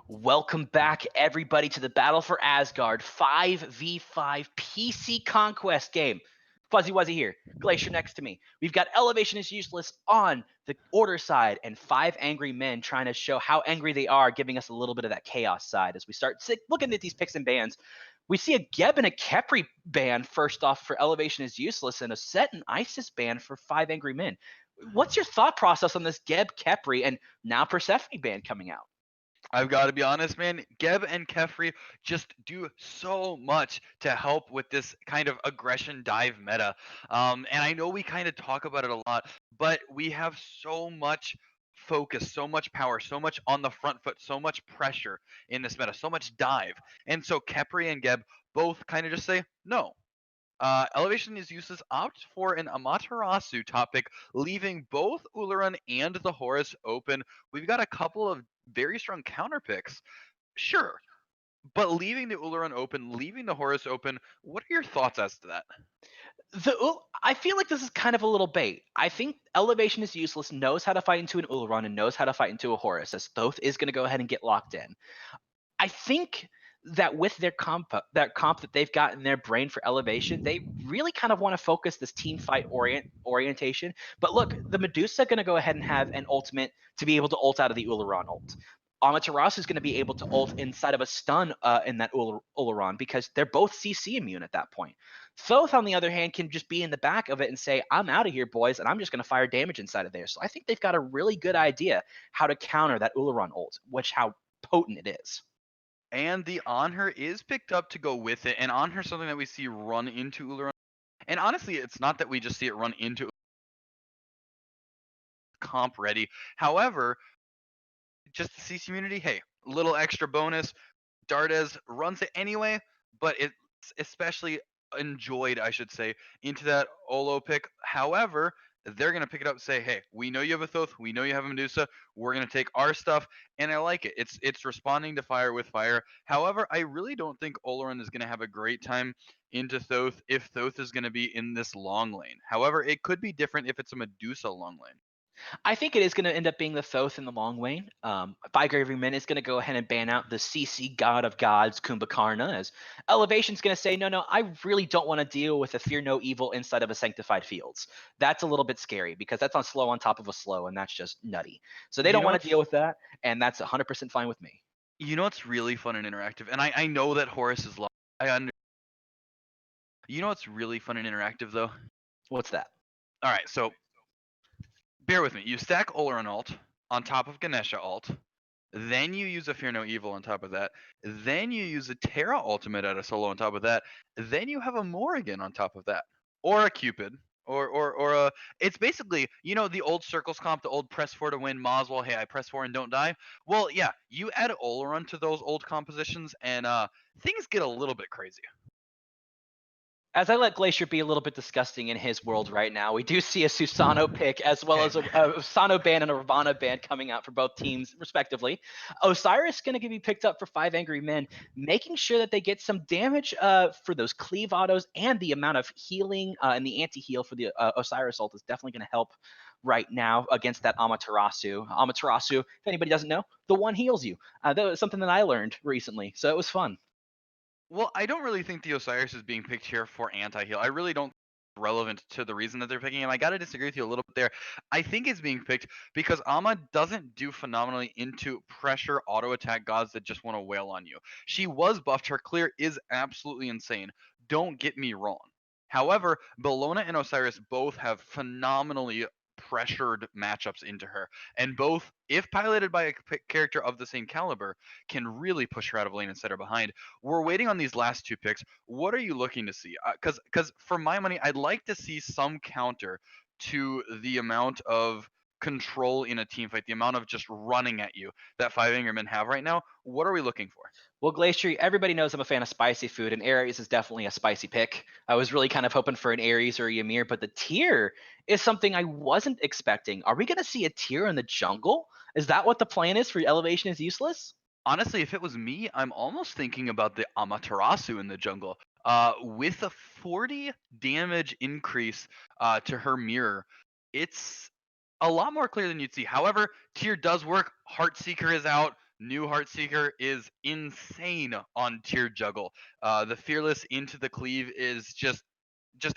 Welcome back, everybody, to the Battle for Asgard 5v5 PC Conquest game. Fuzzy Wuzzy here, Glacier next to me. We've got Elevation is Useless on the Order side, and 5 angry men trying to show how angry they are, giving us a little bit of that Chaos side as we start looking at these picks and bans. We see a Geb and a Kepri ban first off for Elevation is Useless, and a Set and Isis ban for 5 angry men. What's your thought process on this Geb, Kepri, and now Persephone ban coming out? I've got to be honest, man. Geb and Kefri just do so much to help with this kind of aggression dive meta. And I know we kind of talk about it a lot, but we have so much focus, so much power, so much on the front foot, so much pressure in this meta, so much dive. And so Kepri and Geb both kind of just say, no, Elevation is Useless opt for an Amaterasu topic, leaving both Ularan and the Horus open. We've got a couple of very strong counter picks. Sure, but leaving the Ularan open, leaving the Horus open, what are your thoughts as to that? I feel like this is kind of a little bait. I think Elevation is Useless knows how to fight into an Ulron and knows how to fight into a Horus, as Thoth is going to go ahead and get locked in. I think that with their comp that they've got in their brain for Elevation, they really kind of want to focus this team fight orientation. But look, the Medusa going to go ahead and have an ultimate to be able to ult out of the Ularan ult. Amaterasu is going to be able to ult inside of a stun in that Ularan because they're both CC immune at that point. Thoth, on the other hand, can just be in the back of it and say, I'm out of here, boys, and I'm just going to fire damage inside of there. So I think they've got a really good idea how to counter that Ularan ult, which how potent it is. And the Anhur is picked up to go with it, and Anhur is something that we see run into Ularan. And honestly, it's not that we just see it run into comp ready. However, just the CC community, hey, little extra bonus. Dardes runs it anyway, but it's especially enjoyed, I should say, into that Olo pick. However, they're gonna pick it up and say, "Hey, we know you have a Thoth, we know you have a Medusa. We're gonna take our stuff," and I like it. It's responding to fire with fire. However, I really don't think Oloran is gonna have a great time into Thoth if Thoth is gonna be in this long lane. However, it could be different if it's a Medusa long lane. I think it is going to end up being the Thoth in the long lane. Five Graving Men is going to go ahead and ban out the CC God of Gods, Kumbhakarna, as Elevation's going to say, no, I really don't want to deal with a Fear No Evil inside of a Sanctified Fields. That's a little bit scary because that's on slow on top of a slow, and that's just nutty. So they You don't know want to deal what's with that, and that's 100% fine with me. you know what's really fun and interactive, and I know that Horus is low. I under You know what's really fun and interactive though? What's that? All right, so bear with me. You stack Oleron alt on top of Ganesha alt, then you use a Fear No Evil on top of that, then you use a Terra ultimate at a solo on top of that, then you have a Morrigan on top of that, or a Cupid, or a. It's basically the old circles comp, the old press four to win Moswell. Hey, I press four and don't die. Well, yeah, you add Oleron to those old compositions, and things get a little bit crazy. As I let Glacier be a little bit disgusting in his world right now, we do see a Susano pick as well Hey as a man. Susano ban and a Ravana ban coming out for both teams, respectively. Osiris going to be picked up for 5 angry men, making sure that they get some damage for those cleave autos, and the amount of healing and the anti-heal for the Osiris ult is definitely going to help right now against that Amaterasu. Amaterasu, if anybody doesn't know, the one heals you. That was something that I learned recently, so it was fun. Well, I don't really think the Osiris is being picked here for anti-heal. I really don't think it's relevant to the reason that they're picking him. I gotta disagree with you a little bit there. I think it's being picked because Amma doesn't do phenomenally into pressure auto attack gods that just want to wail on you. She was buffed. Her clear is absolutely insane. Don't get me wrong. However, Bellona and Osiris both have phenomenally pressured matchups into her, and both, if piloted by a character of the same caliber, can really push her out of lane and set her behind. We're waiting on these last two picks. What are you looking to see? Because for my money, I'd like to see some counter to the amount of control in a team fight, the amount of just running at you that 5 Angermen have right now. What are we looking for? Well, Glacier, everybody knows I'm a fan of spicy food, and Ares is definitely a spicy pick. I was really kind of hoping for an Ares or a Ymir, but the tier is something I wasn't expecting. Are we going to see a tier in the jungle? Is that what the plan is for Elevation is Useless? Honestly, if it was me, I'm almost thinking about the Amaterasu in the jungle. With a 40 damage increase to her mirror, it's a lot more clear than you'd see. However, tier does work. Heartseeker is out. New Heartseeker is insane on tier juggle. The fearless into the cleave is just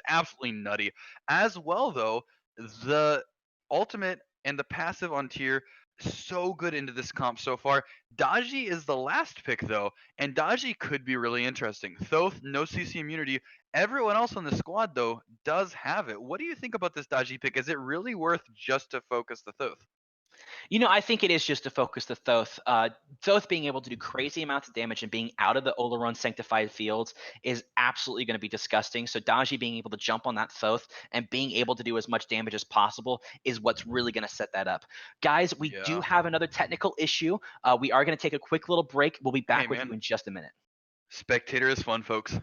absolutely nutty. As well though, the ultimate and the passive on tier so good into this comp so far. Daji is the last pick though, and Daji could be really interesting. Thoth, no CC immunity. Everyone else on the squad though does have it. What do you think about this Daji pick? Is it really worth just to focus the Thoth? I think it is just to focus the Thoth. Thoth being able to do crazy amounts of damage and being out of the Oleron sanctified fields is absolutely going to be disgusting. So Daji being able to jump on that Thoth and being able to do as much damage as possible is what's really going to set that up. Guys, we do Yeah. have another technical issue. We are going to take a quick little break. We'll be Hey back with you man, in just a minute. spectator is fun, folks.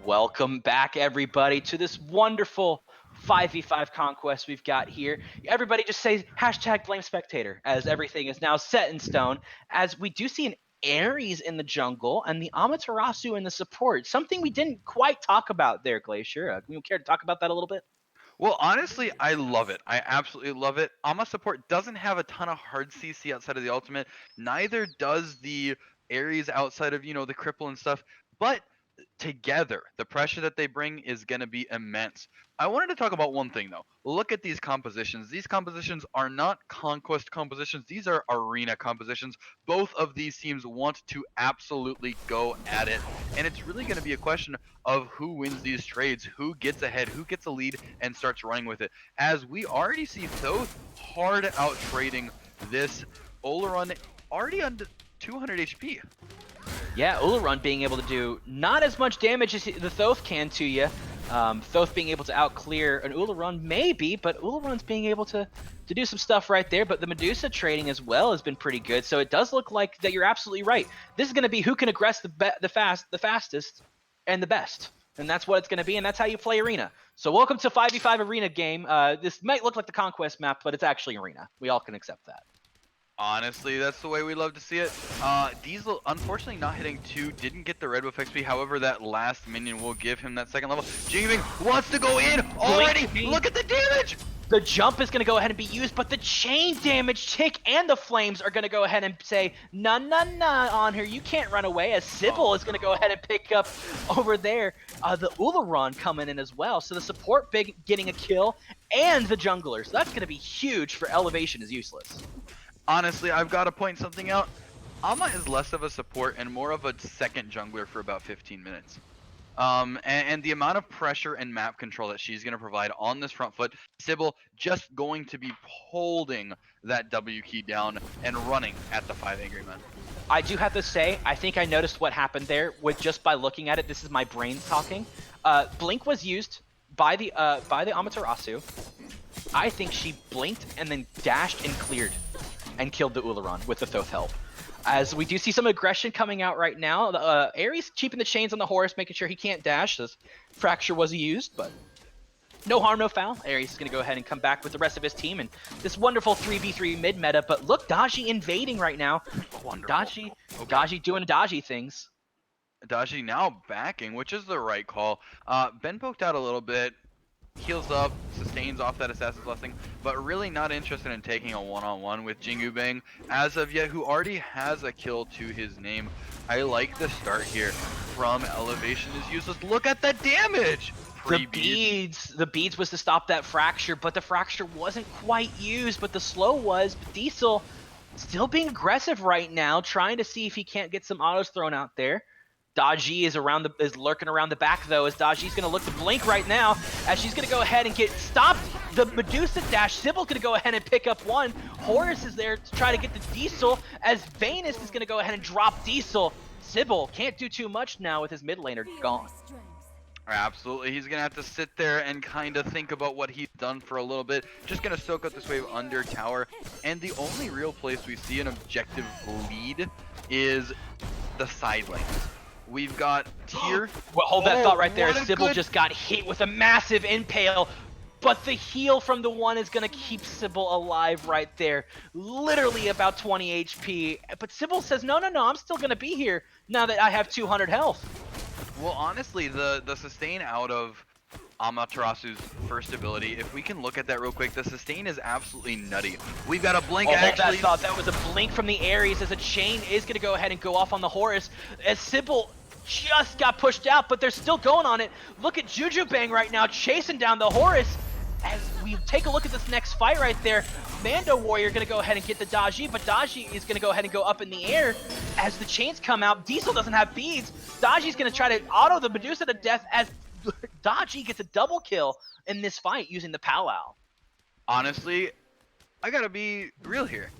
Welcome back, everybody, to this wonderful 5v5 conquest we've got here. Everybody just say hashtag blame spectator, as everything is now set in stone, as we do see an Ares in the jungle and the Amaterasu in the support. Something we didn't quite talk about there, Glacier. You care to talk about that a little bit? Well, honestly, I love it. I absolutely love it. Ama support doesn't have a ton of hard CC outside of the ultimate. Neither does the Ares outside of, the cripple and stuff. But together, the pressure that they bring is going to be immense. I wanted to talk about one thing though. Look at these compositions. These compositions are not conquest compositions. These are arena compositions. Both of these teams want to absolutely go at it. And it's really going to be a question of who wins these trades, who gets ahead, who gets a lead and starts running with it. As we already see Thoth hard out trading this Oleron already under 200 HP. Yeah, Ularon being able to do not as much damage as the Thoth can to you. Thoth being able to out-clear an Ularon, maybe, but Ularon's being able to do some stuff right there. But the Medusa trading as well has been pretty good. So it does look like that you're absolutely right. This is going to be who can aggress the fastest and the best. And that's what it's going to be, and that's how you play Arena. So welcome to 5v5 Arena game. This might look like the Conquest map, but it's actually Arena. We all can accept that. Honestly, that's the way we love to see it. Diesel, unfortunately not hitting 2, didn't get the red buff XP. However, that last minion will give him that second level. Jingbing wants to go in already. Look at the damage. The jump is going to go ahead and be used, but the chain damage tick and the flames are going to go ahead and say, nah on her. You can't run away, as Sybil is going to go ahead and pick up over there. The Ularon coming in as well. So the support getting a kill and the jungler. So that's going to be huge for elevation is useless. Honestly, I've got to point something out. Ama is less of a support and more of a second jungler for about 15 minutes. And the amount of pressure and map control that she's going to provide on this front foot, Sybil just going to be holding that W key down and running at the 5 Angry Men. I do have to say, I think I noticed what happened there with just by looking at it. This is my brain talking. Blink was used by the Amaterasu. I think she blinked and then dashed and cleared and killed the Ularon with the Thoth help. As we do see some aggression coming out right now. Ares keeping the chains on the horse, making sure he can't dash. This fracture was used, but no harm, no foul. Ares is going to go ahead and come back with the rest of his team and this wonderful 3v3 mid meta. But look, Daji invading right now. Wonderful. Daji, Okay. Daji doing Daji things. Daji now backing, which is the right call. Ben poked out a little bit, heals up, sustains off that Assassin's Blessing, but really not interested in taking a one-on-one with Jingu Bang as of yet, who already has a kill to his name. I like the start here from Elevation is useless. Look at the damage! The beads was to stop that fracture, but the fracture wasn't quite used, but the slow was. But Diesel still being aggressive right now, trying to see if he can't get some autos thrown out there. Daji is lurking around the back though, as Daji's gonna look to blink right now, as she's gonna go ahead and get stopped. The Medusa dash, Sybil's gonna go ahead and pick up one. Horus is there to try to get the Diesel, as Venus is gonna go ahead and drop Diesel. Sybil can't do too much now with his mid laner gone. Absolutely, he's gonna have to sit there and kind of think about what he's done for a little bit. Just gonna soak up this wave under tower, and the only real place we see an objective lead is the side lanes. We've got Tier. Well, hold that thought right there. Sybil Good... just got hit with a massive impale, but the heal from the one is going to keep Sybil alive right there. Literally about 20 HP. But Sybil says, no, I'm still going to be here now that I have 200 health. Well, honestly, the sustain out of Amaterasu's first ability, if we can look at that real quick, the sustain is absolutely nutty. We've got a blink actually. That thought, that was a blink from the Ares, as a chain is going to go ahead and go off on the Horus, as Sybil just got pushed out, but they're still going on it. Look at Juju Bang right now chasing down the Horus. As we take a look at this next fight right there, Mando Warrior going to go ahead and get the Daji, but Daji is going to go ahead and go up in the air as the chains come out. Diesel doesn't have beads. Daji's going to try to auto the Medusa to death as Daji gets a double kill in this fight using the powwow. Honestly, I gotta be real here.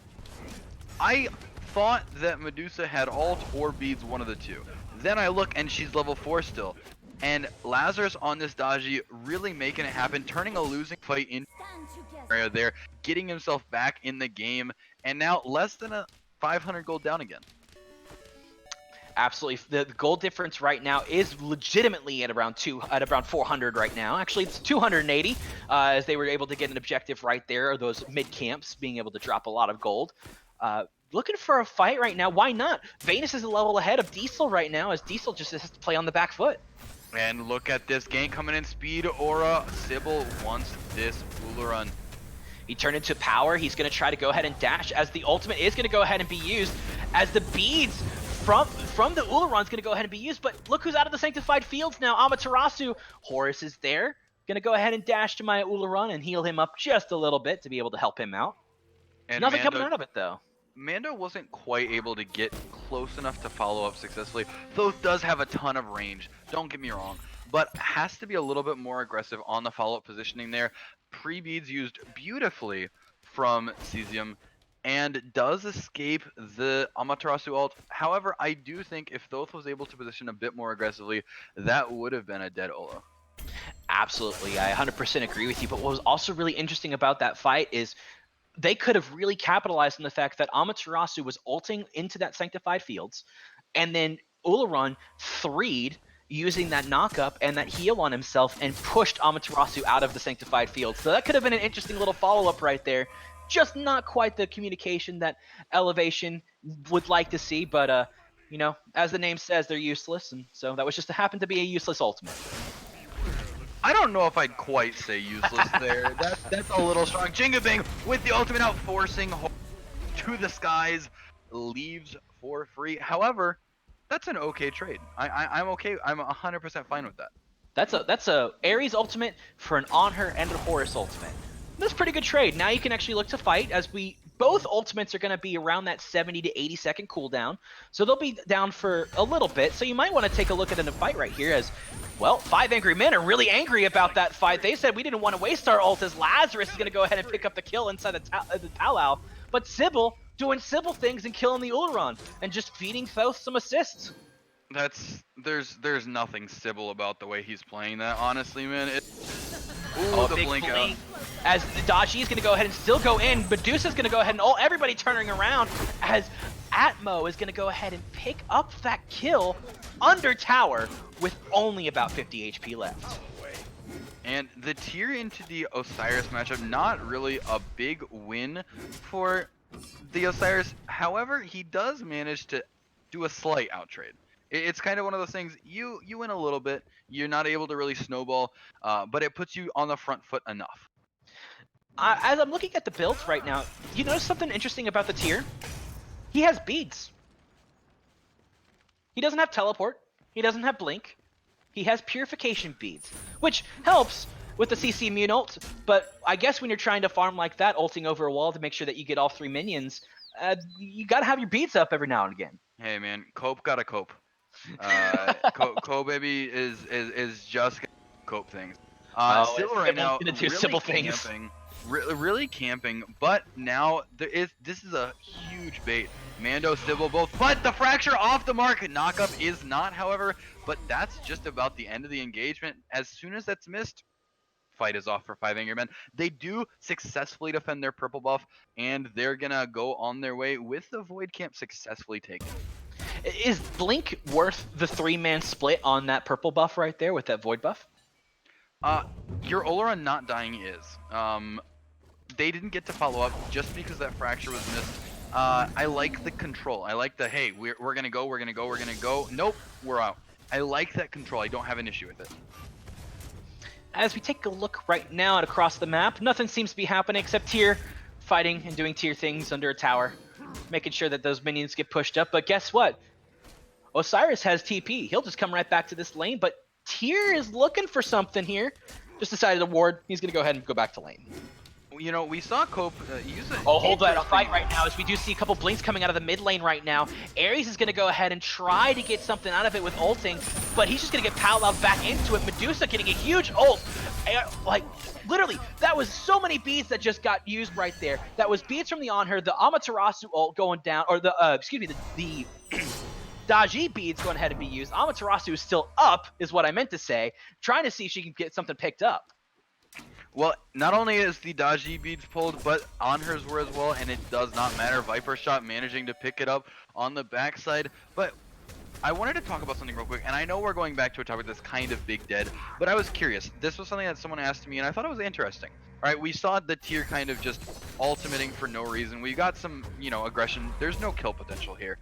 I thought that Medusa had ult or beads, one of the two. Then I look and she's level 4 still. And Lazarus on this Daji really making it happen, turning a losing fight into area there, getting himself back in the game, and now less than a 500 gold down again. Absolutely, the gold difference right now is legitimately at around 400 right now. Actually, it's 280, as they were able to get an objective right there. Those mid camps being able to drop a lot of gold. Looking for a fight right now. Why not? Venus is a level ahead of Diesel right now, as Diesel just has to play on the back foot. And look at this gank coming in, speed aura. Sybil wants this Ularan. He turned into power. He's going to try to go ahead and dash, as the ultimate is going to go ahead and be used, as the beads from the Ularan is going to go ahead and be used. But look who's out of the Sanctified Fields now. Amaterasu. Horus is there. Going to go ahead and dash to my Ularan and heal him up just a little bit to be able to help him out. And nothing coming out of it, though. Mando wasn't quite able to get close enough to follow up successfully, though does have a ton of range, don't get me wrong, but has to be a little bit more aggressive on the follow-up positioning there. Pre-beads used beautifully from Cesium, and does escape the Amaterasu ult. However, I do think if Thoth was able to position a bit more aggressively, that would have been a dead Ola. Absolutely, I 100% agree with you, but what was also really interesting about that fight is they could have really capitalized on the fact that Amaterasu was ulting into that Sanctified Fields, and then Ularan 3'd using that knockup and that heal on himself and pushed Amaterasu out of the Sanctified Fields. So that could have been an interesting little follow-up right there. Just not quite the communication that Elevation would like to see, but, you know, as the name says, they're useless, and so that was just happened to be a useless ultimate. I don't know if I'd quite say useless there. That's a little strong. Jingabing with the ultimate out, forcing to the skies, leaves for free. However, that's an okay trade. I'm okay. I'm 100% fine with that. That's a Ares ultimate for an on her and a Horus ultimate. That's a pretty good trade. Now you can actually look to fight, as both ultimates are going to be around that 70 to 80 second cooldown. So they'll be down for a little bit. So you might want to take a look at a fight right here, as, well, 5 angry men are really angry about that fight. They said we didn't want to waste our ult, as Lazarus is going to go ahead and pick up the kill inside the powwow. But Sybil doing Sybil things and killing the Ularan and just feeding Thoth some assists. There's nothing Sybil about the way he's playing that, honestly, man. Ooh, the blink out. As the Daji is going to go ahead and still go in. Medusa's going to go ahead and everybody turning around as Atmo is going to go ahead and pick up that kill under tower with only about 50 HP left. And the tier into the Osiris matchup, not really a big win for the Osiris. However, he does manage to do a slight outtrade. It's kind of one of those things, you win a little bit, you're not able to really snowball, but it puts you on the front foot enough. As I'm looking at the builds right now, you notice something interesting about the tier? He has beads. He doesn't have teleport. He doesn't have blink. He has purification beads, which helps with the CC immune ult, but I guess when you're trying to farm like that, ulting over a wall to make sure that you get all 3 minions, you gotta have your beads up every now and again. Hey man, cope gotta cope. Baby is just gonna cope things. Oh, Sybil right now gonna do really Sybil things. camping, really camping, but this is a huge bait. Mando, Sybil both, but the fracture off the mark. Knockup is not, however, but that's just about the end of the engagement. As soon as that's missed, fight is off for 5 Angry Men. They do successfully defend their purple buff, and they're gonna go on their way with the Void Camp successfully taken. Is Blink worth the 3-man split on that purple buff right there with that Void buff? Your Oleron not dying is. They didn't get to follow up just because that fracture was missed. I like the control. I like the, hey, we're gonna go. Nope, we're out. I like that control. I don't have an issue with it. As we take a look right now at across the map, nothing seems to be happening except Tyr fighting and doing Tyr things under a tower, making sure that those minions get pushed up. But guess what? Osiris has TP. He'll just come right back to this lane, but Tyr is looking for something here. Just decided to ward. He's going to go ahead and go back to lane. You know, we saw Cope use it. Oh, hold that fight right now, as we do see a couple blinks coming out of the mid lane right now. Ares is going to go ahead and try to get something out of it with ulting, but he's just going to get paralleled back into it. Medusa getting a huge ult. Like, literally, that was so many beads that just got used right there. That was beads from the on-her, the Amaterasu ult going down, or the, the Daji beads going ahead and be used. Amaterasu is still up, is what I meant to say, trying to see if she can get something picked up. Well, not only is the Daji beads pulled, but on hers were as well, and it does not matter. Viper Shot managing to pick it up on the backside. But I wanted to talk about something real quick, and I know we're going back to a topic that's kind of big dead, but I was curious. This was something that someone asked me, and I thought it was interesting. All right, we saw the tier kind of just ultimating for no reason. We got some, you know, aggression. There's no kill potential here.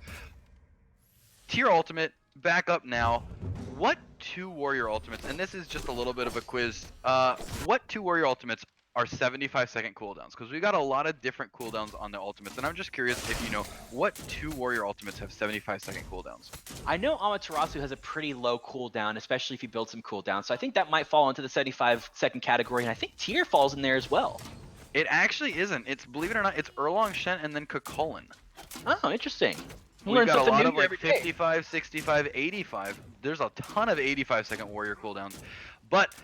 Tier ultimate, back up now. What 2 warrior ultimates, and this is just a little bit of a quiz, what 2 warrior ultimates are 75-second cooldowns? Because we got a lot of different cooldowns on the ultimates, and I'm just curious if you know what 2 warrior ultimates have 75-second cooldowns. I know Amaterasu has a pretty low cooldown, especially if you build some cooldown, so I think that might fall into the 75-second category, and I think Tyr falls in there as well. It actually isn't. It's, believe it or not, it's Erlong Shen and then Kukulkan. Oh, interesting. We've got a lot of like 55, 65, 85. There's a ton of 85-second warrior cooldowns, but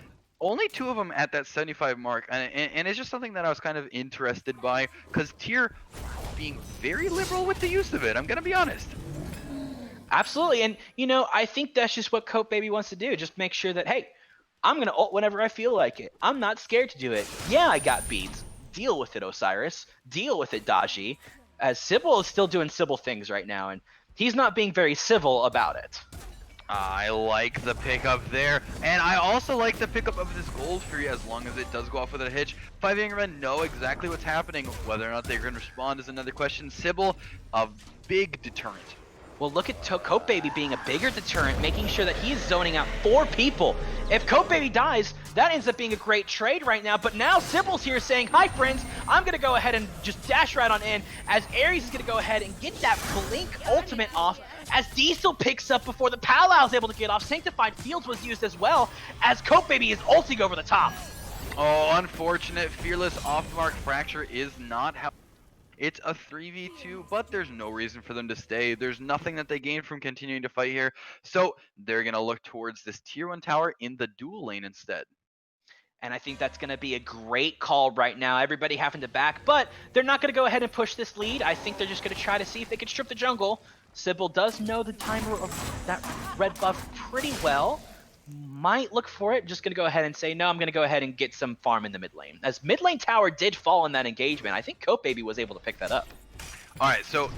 only 2 of them at that 75 mark, and it's just something that I was kind of interested by, because Tyr being very liberal with the use of it. I'm gonna be honest. Absolutely, and you know, I think that's just what Cope Baby wants to do. Just make sure that, hey, I'm gonna ult whenever I feel like it. I'm not scared to do it. Yeah, I got beads. Deal with it, Osiris. Deal with it, Daji. As Sybil is still doing Sybil things right now, and he's not being very civil about it. I like the pickup there, and I also like the pickup of this Gold Fury as long as it does go off with a hitch. 5 Angry Men know exactly what's happening. Whether or not they're going to respond is another question. Sybil, a big deterrent. Well, look at Cope Baby being a bigger deterrent, making sure that he's zoning out 4 people. If Cope Baby dies, that ends up being a great trade right now, but now Sybil's here saying, hi friends, I'm going to go ahead and just dash right on in, as Ares is going to go ahead and get that Blink ultimate off, as Diesel picks up before the Powwow is able to get off. Sanctified Fields was used as well, as Cope Baby is ulting over the top. Oh, unfortunate. Fearless off-mark fracture is not how... It's a 3v2, but there's no reason for them to stay. There's nothing that they gain from continuing to fight here. So they're going to look towards this tier 1 tower in the dual lane instead. And I think that's going to be a great call right now. Everybody having to back, but they're not going to go ahead and push this lead. I think they're just going to try to see if they can strip the jungle. Sybil does know the timer of that red buff pretty well. Might look for it. Just going to go ahead and say, no, I'm going to go ahead and get some farm in the mid lane. As mid lane tower did fall in that engagement, I think Cope Baby was able to pick that up. All right, so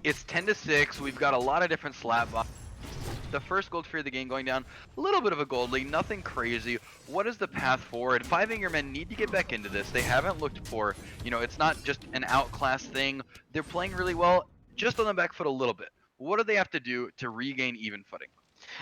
It's 10-6. We've got a lot of different slap bots. The first gold sphere of the game going down, a little bit of a gold lead, nothing crazy. What is the path forward? Five Angry Men need to get back into this. They haven't looked poor. You know, it's not just an outclass thing. They're playing really well, just on the back foot a little bit. What do they have to do to regain even footing?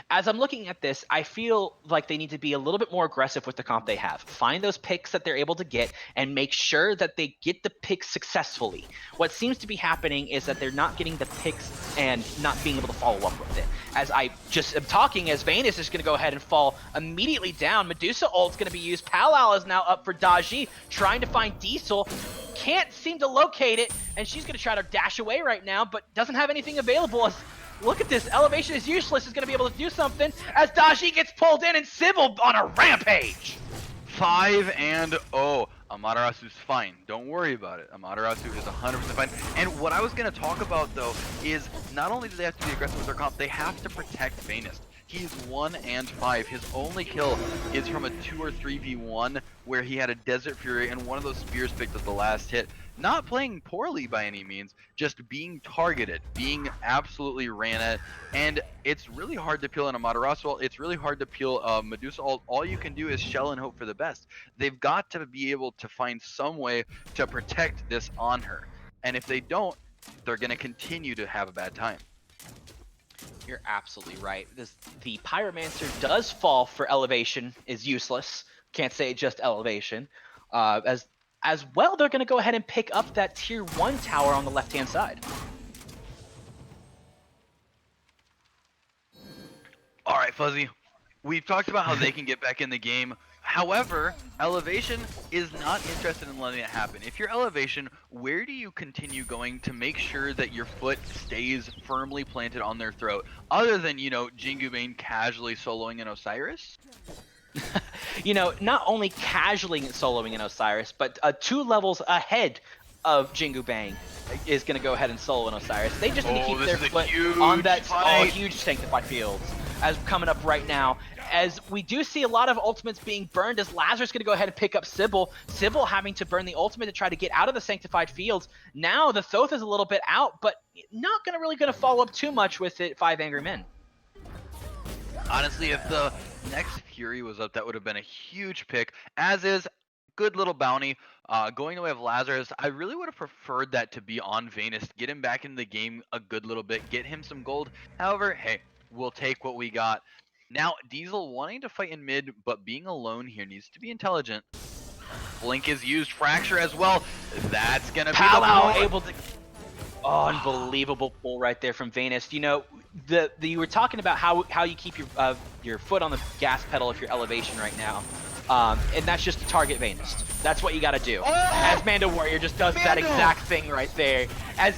As I'm looking at this, I feel like they need to be a little bit more aggressive with the comp they have. Find those picks that they're able to get and make sure that they get the picks successfully. What seems to be happening is that they're not getting the picks and not being able to follow up with it. As I just am talking, as Venus is going to go ahead and fall immediately down, Medusa ult's going to be used. Palal is now up for Daji, trying to find Diesel. Can't seem to locate it, and she's going to try to dash away right now, but doesn't have anything available. Look at this. Elevation is useless. Is going to be able to do something as Daji gets pulled in and Sybil on a rampage. 5-0. Amaterasu's fine. Don't worry about it. Amaterasu is 100% fine. And what I was going to talk about, though, is not only do they have to be aggressive with their comp, they have to protect Venus. He's 1-5. His only kill is from a 2 or 3v1 where he had a Desert Fury and one of those spears picked as the last hit. Not playing poorly by any means, just being targeted, being absolutely ran at, and it's really hard to peel in a Amaterasu ult. It's really hard to peel Medusa ult. All you can do is shell and hope for the best. They've got to be able to find some way to protect this on her, and if they don't, they're going to continue to have a bad time. You're absolutely right. The Pyromancer does fall for elevation, is useless. Can't say just elevation. As well, they're going to go ahead and pick up that tier 1 tower on the left-hand side. All right, Fuzzy. We've talked about how they can get back in the game. However, Elevation is not interested in letting it happen. If you're Elevation, where do you continue going to make sure that your foot stays firmly planted on their throat? Other than, you know, Jingu Bane casually soloing an Osiris? You know, not only casually soloing an Osiris, but 2 levels ahead of Jingu Bang is going to go ahead and solo an Osiris. They just need to keep their foot on that huge Sanctified Fields as coming up right now. As we do see a lot of ultimates being burned, as Lazarus going to go ahead and pick up Sybil. Sybil having to burn the ultimate to try to get out of the Sanctified Fields. Now the Thoth is a little bit out, but not really going to follow up too much with it. 5 Angry Men. Honestly, if the next Fury was up, that would have been a huge pick, as is good little bounty. Going the way of Lazarus, I really would have preferred that to be on Venus, get him back in the game a good little bit, get him some gold. However, hey, we'll take what we got. Now, Diesel wanting to fight in mid, but being alone here needs to be intelligent. Blink is used, Fracture as well. That's going to be Palau able to... Oh, unbelievable pull right there from Venus. You know, you were talking about how you keep your foot on the gas pedal if you're elevation right now, and that's just to target Venus. That's what you got to do. As Mando Warrior just does that exact thing right there. As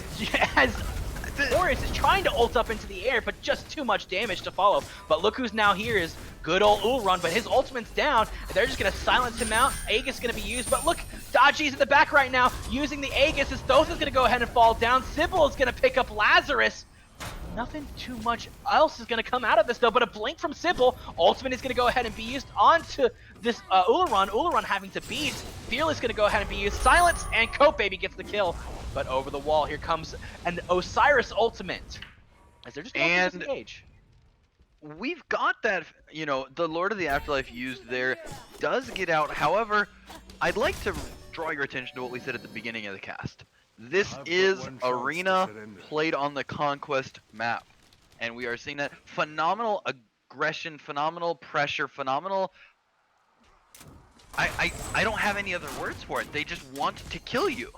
Warriors is trying to ult up into the air, but just too much damage to follow. But look who's now here is good old Ulrun, but his ultimate's down. They're just going to silence him out. Aegis is going to be used, but look, Daji's in the back right now using the Aegis. His Thoth is going to go ahead and fall down. Sybil is going to pick up Lazarus. Nothing too much else is going to come out of this, though, but a blink from Sybil. Ultimate is going to go ahead and be used onto this Ulrun. Ulrun having to beat. Fearless is going to go ahead and be used. Silence, and Cope Baby gets the kill. But over the wall, here comes an Osiris ultimate. As they're just going to disengage. We've got that, you know, the Lord of the Afterlife used there does get out. However, I'd like to draw your attention to what we said at the beginning of the cast. This is Arena played on the Conquest map. And we are seeing that phenomenal aggression, phenomenal pressure, phenomenal... I don't have any other words for it. They just want to kill you.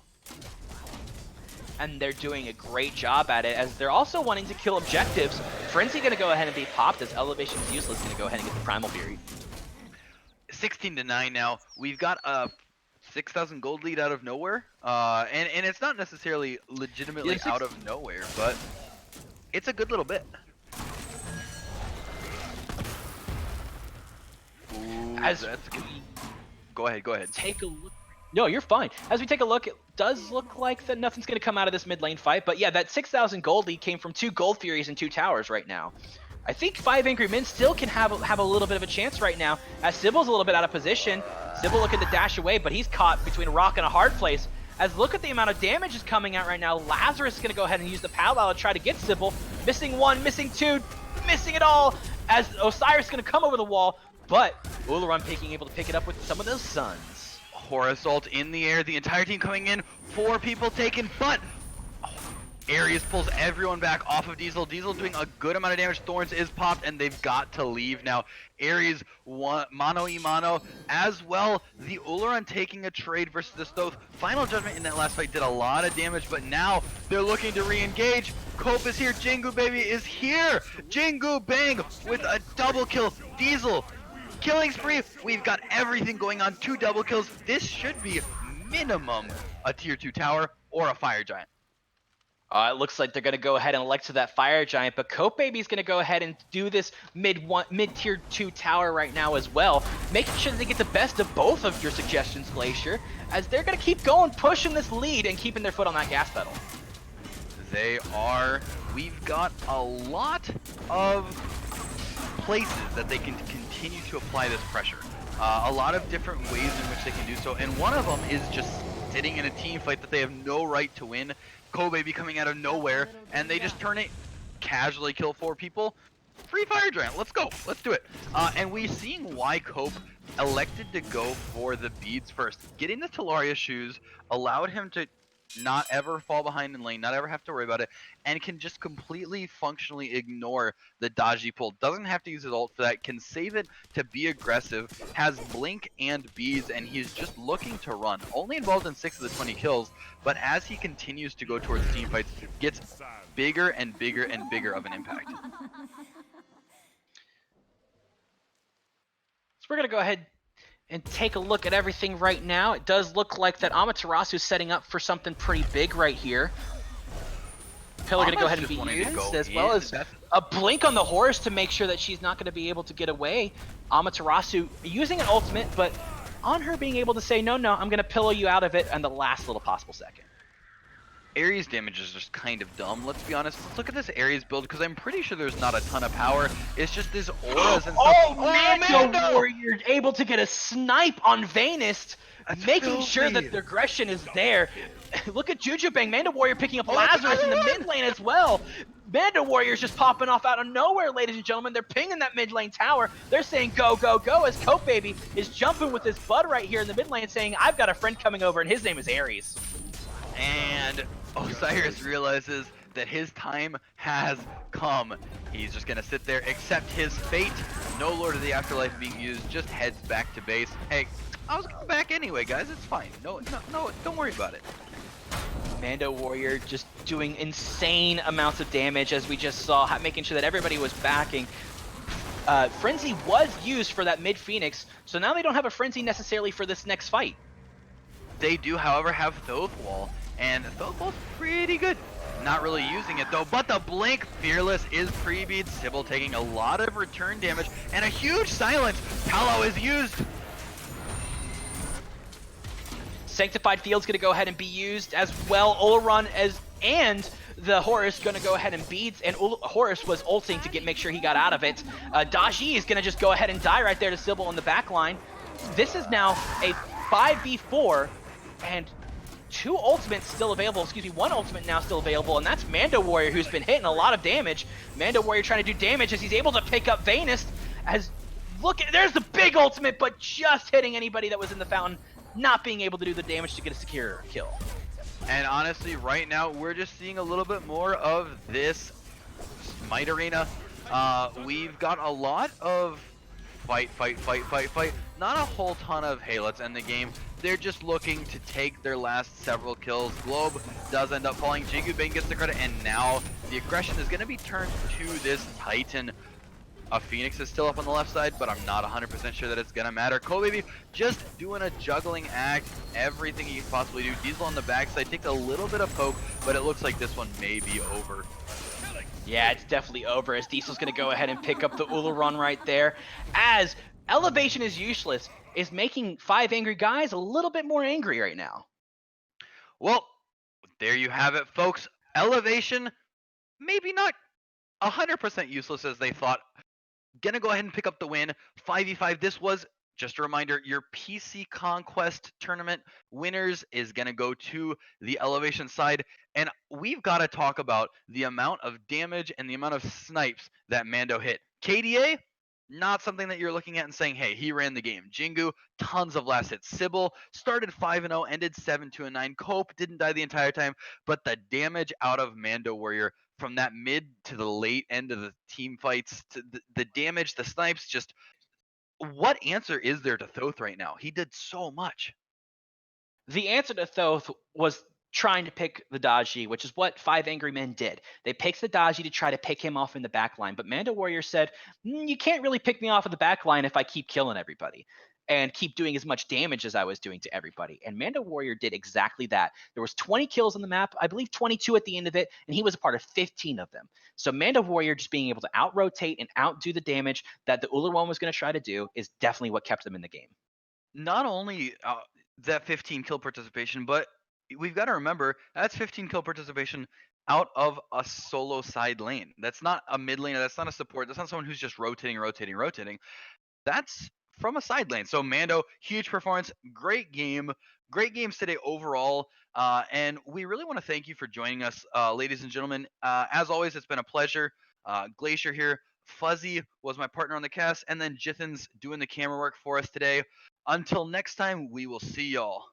And they're doing a great job at it, as they're also wanting to kill objectives. Frenzy going to go ahead and be popped, as Elevation is useless, going to go ahead and get the Primal Fury. 16-9 now. We've got a 6,000 gold lead out of nowhere. And it's not necessarily legitimately out of nowhere, but it's a good little bit. Ooh, that's good. Go ahead. Take a look. No, you're fine. As we take a look, it does look like that nothing's going to come out of this mid lane fight. But yeah, that 6,000 gold lead came from 2 Gold Furies and 2 towers right now. I think 5 Angry Men still can have a little bit of a chance right now, as Sybil's a little bit out of position. Sybil looking to dash away, but he's caught between a rock and a hard place, as look at the amount of damage is coming out right now. Lazarus is going to go ahead and use the powwow to try to get Sybil. Missing one, missing two, missing it all, as Osiris is going to come over the wall, but Ularan being able to pick it up with some of those suns. Horus ult in the air, the entire team coming in, 4 people taken, but Ares pulls everyone back off of Diesel. Diesel doing a good amount of damage. Thorns is popped, and they've got to leave now. Ares mano-y-mano as well. The Ularan taking a trade versus the Stoth. Final Judgment in that last fight did a lot of damage, but now they're looking to re-engage. Cope is here. Jingu baby is here. Jingu bang with a double kill. Diesel killing spree. We've got everything going on. 2 double kills. This should be minimum a tier 2 tower or a fire giant. It looks like they're going to go ahead and elect to that Fire Giant, but Cope Baby's going to go ahead and do this mid-tier 2 tower right now as well, making sure that they get the best of both of your suggestions, Glacier, as they're going to keep going, pushing this lead and keeping their foot on that gas pedal. They are. We've got a lot of places that they can continue to apply this pressure. A lot of different ways in which they can do so, and one of them is just sitting in a team fight that they have no right to win. Kobe coming out of nowhere, and they just turn it, casually kill 4 people. Free Fire Giant, let's go, let's do it. And we're seeing why Cope elected to go for the beads first. Getting the Talaria shoes allowed him to not ever fall behind in lane, not ever have to worry about it, and can just completely functionally ignore the dodgy pull. Doesn't have to use his ult for that, can save it to be aggressive, has blink and beads, and he's just looking to run. Only involved in 6 of the 20 kills, but as he continues to go towards team fights, gets bigger and bigger and bigger of an impact. So we're going to go ahead and take a look at everything right now. It does look like that Amaterasu's setting up for something pretty big right here. Pillar going to go ahead and be used, as well as a blink on the Horus to make sure that she's not going to be able to get away. Amaterasu using an ultimate, but on her being able to say, no, I'm going to pillow you out of it in the last little possible second. Ares damage is just kind of dumb, let's be honest. Let's look at this Ares build, because I'm pretty sure there's not a ton of power. It's just this auras and stuff. Mando Warrior able to get a snipe on Vanist, making sure that the aggression is there. Look at Jujubang, Mando Warrior picking up Lazarus in the mid lane as well. Mando Warrior's just popping off out of nowhere, ladies and gentlemen. They're pinging that mid lane tower. They're saying go, go, go, as Cope Baby is jumping with his bud right here in the mid lane saying, I've got a friend coming over, and his name is Ares. And Osiris realizes that his time has come. He's just gonna sit there, accept his fate. No Lord of the Afterlife being used, just heads back to base. Hey, I was going back anyway, guys. It's fine. No, don't worry about it. Mando Warrior just doing insane amounts of damage, as we just saw, making sure that everybody was backing. Frenzy was used for that mid Phoenix, so now they don't have a Frenzy necessarily for this next fight. They do, however, have Thoth Wall, and Thoth Wall's pretty good. Not really using it though, but the blink Fearless is pre-beat. Sybil taking a lot of return damage and a huge silence. Palo is used. Sanctified Field's going to go ahead and be used as well. Ularan and the Horus going to go ahead and beads, and Horus was ulting to make sure he got out of it. Daji is going to just go ahead and die right there to Sybil in the back line. This is now a 5v4, and 2 ultimates still available, excuse me, 1 ultimate now still available, and that's Mando Warrior, who's been hitting a lot of damage. Mando Warrior trying to do damage as he's able to pick up Vanist, as there's the big ultimate, but just hitting anybody that was in the fountain, not being able to do the damage to get a secure kill. And honestly, right now, we're just seeing a little bit more of this SMITE arena. We've got a lot of fight. Not a whole ton of, hey, let's end the game. They're just looking to take their last several kills. Globe does end up falling. Jingu Bang gets the credit, and now the aggression is going to be turned to this Titan. A Phoenix is still up on the left side, but I'm not 100% sure that it's going to matter. Kobe just doing a juggling act, everything he can possibly do. Diesel on the backside takes a little bit of poke, but it looks like this one may be over. Yeah, it's definitely over, as Diesel's going to go ahead and pick up the Ularan right there, as Elevation is useless, is making 5 angry guys a little bit more angry right now. Well, there you have it, folks. Elevation, maybe not 100% useless as they thought. Gonna go ahead and pick up the win. 5v5, this was Just a reminder, your PC Conquest tournament winners is going to go to the elevation side. And we've got to talk about the amount of damage and the amount of snipes that Mando hit. KDA, not something that you're looking at and saying, hey, he ran the game. Jingu, tons of last hits. Sybil started 5-0, ended 7-9. Cope didn't die the entire time, but the damage out of Mando Warrior from that mid to the late end of the team fights, to the damage, the snipes, just what answer is there to Thoth right now? He did so much. The answer to Thoth was trying to pick the Daji, which is what Five Angry Men did. They picked the Daji to try to pick him off in the back line, but Mando Warrior said, You can't really pick me off of the back line if I keep killing everybody and keep doing as much damage as I was doing to everybody. And Mando Warrior did exactly that. There was 20 kills on the map, I believe 22 at the end of it, and he was a part of 15 of them. So Mando Warrior just being able to out-rotate and outdo the damage that the Uller one was going to try to do is definitely what kept them in the game. Not only that 15 kill participation, but we've got to remember that's 15 kill participation out of a solo side lane. That's not a mid laner. That's not a support. That's not someone who's just rotating. That's from a side lane. So Mando, huge performance, great games today overall. And we really want to thank you for joining us, ladies and gentlemen. As always, it's been a pleasure. Glacier here. Fuzzy was my partner on the cast, and then Jithin's doing the camera work for us today. Until next time, we will see y'all.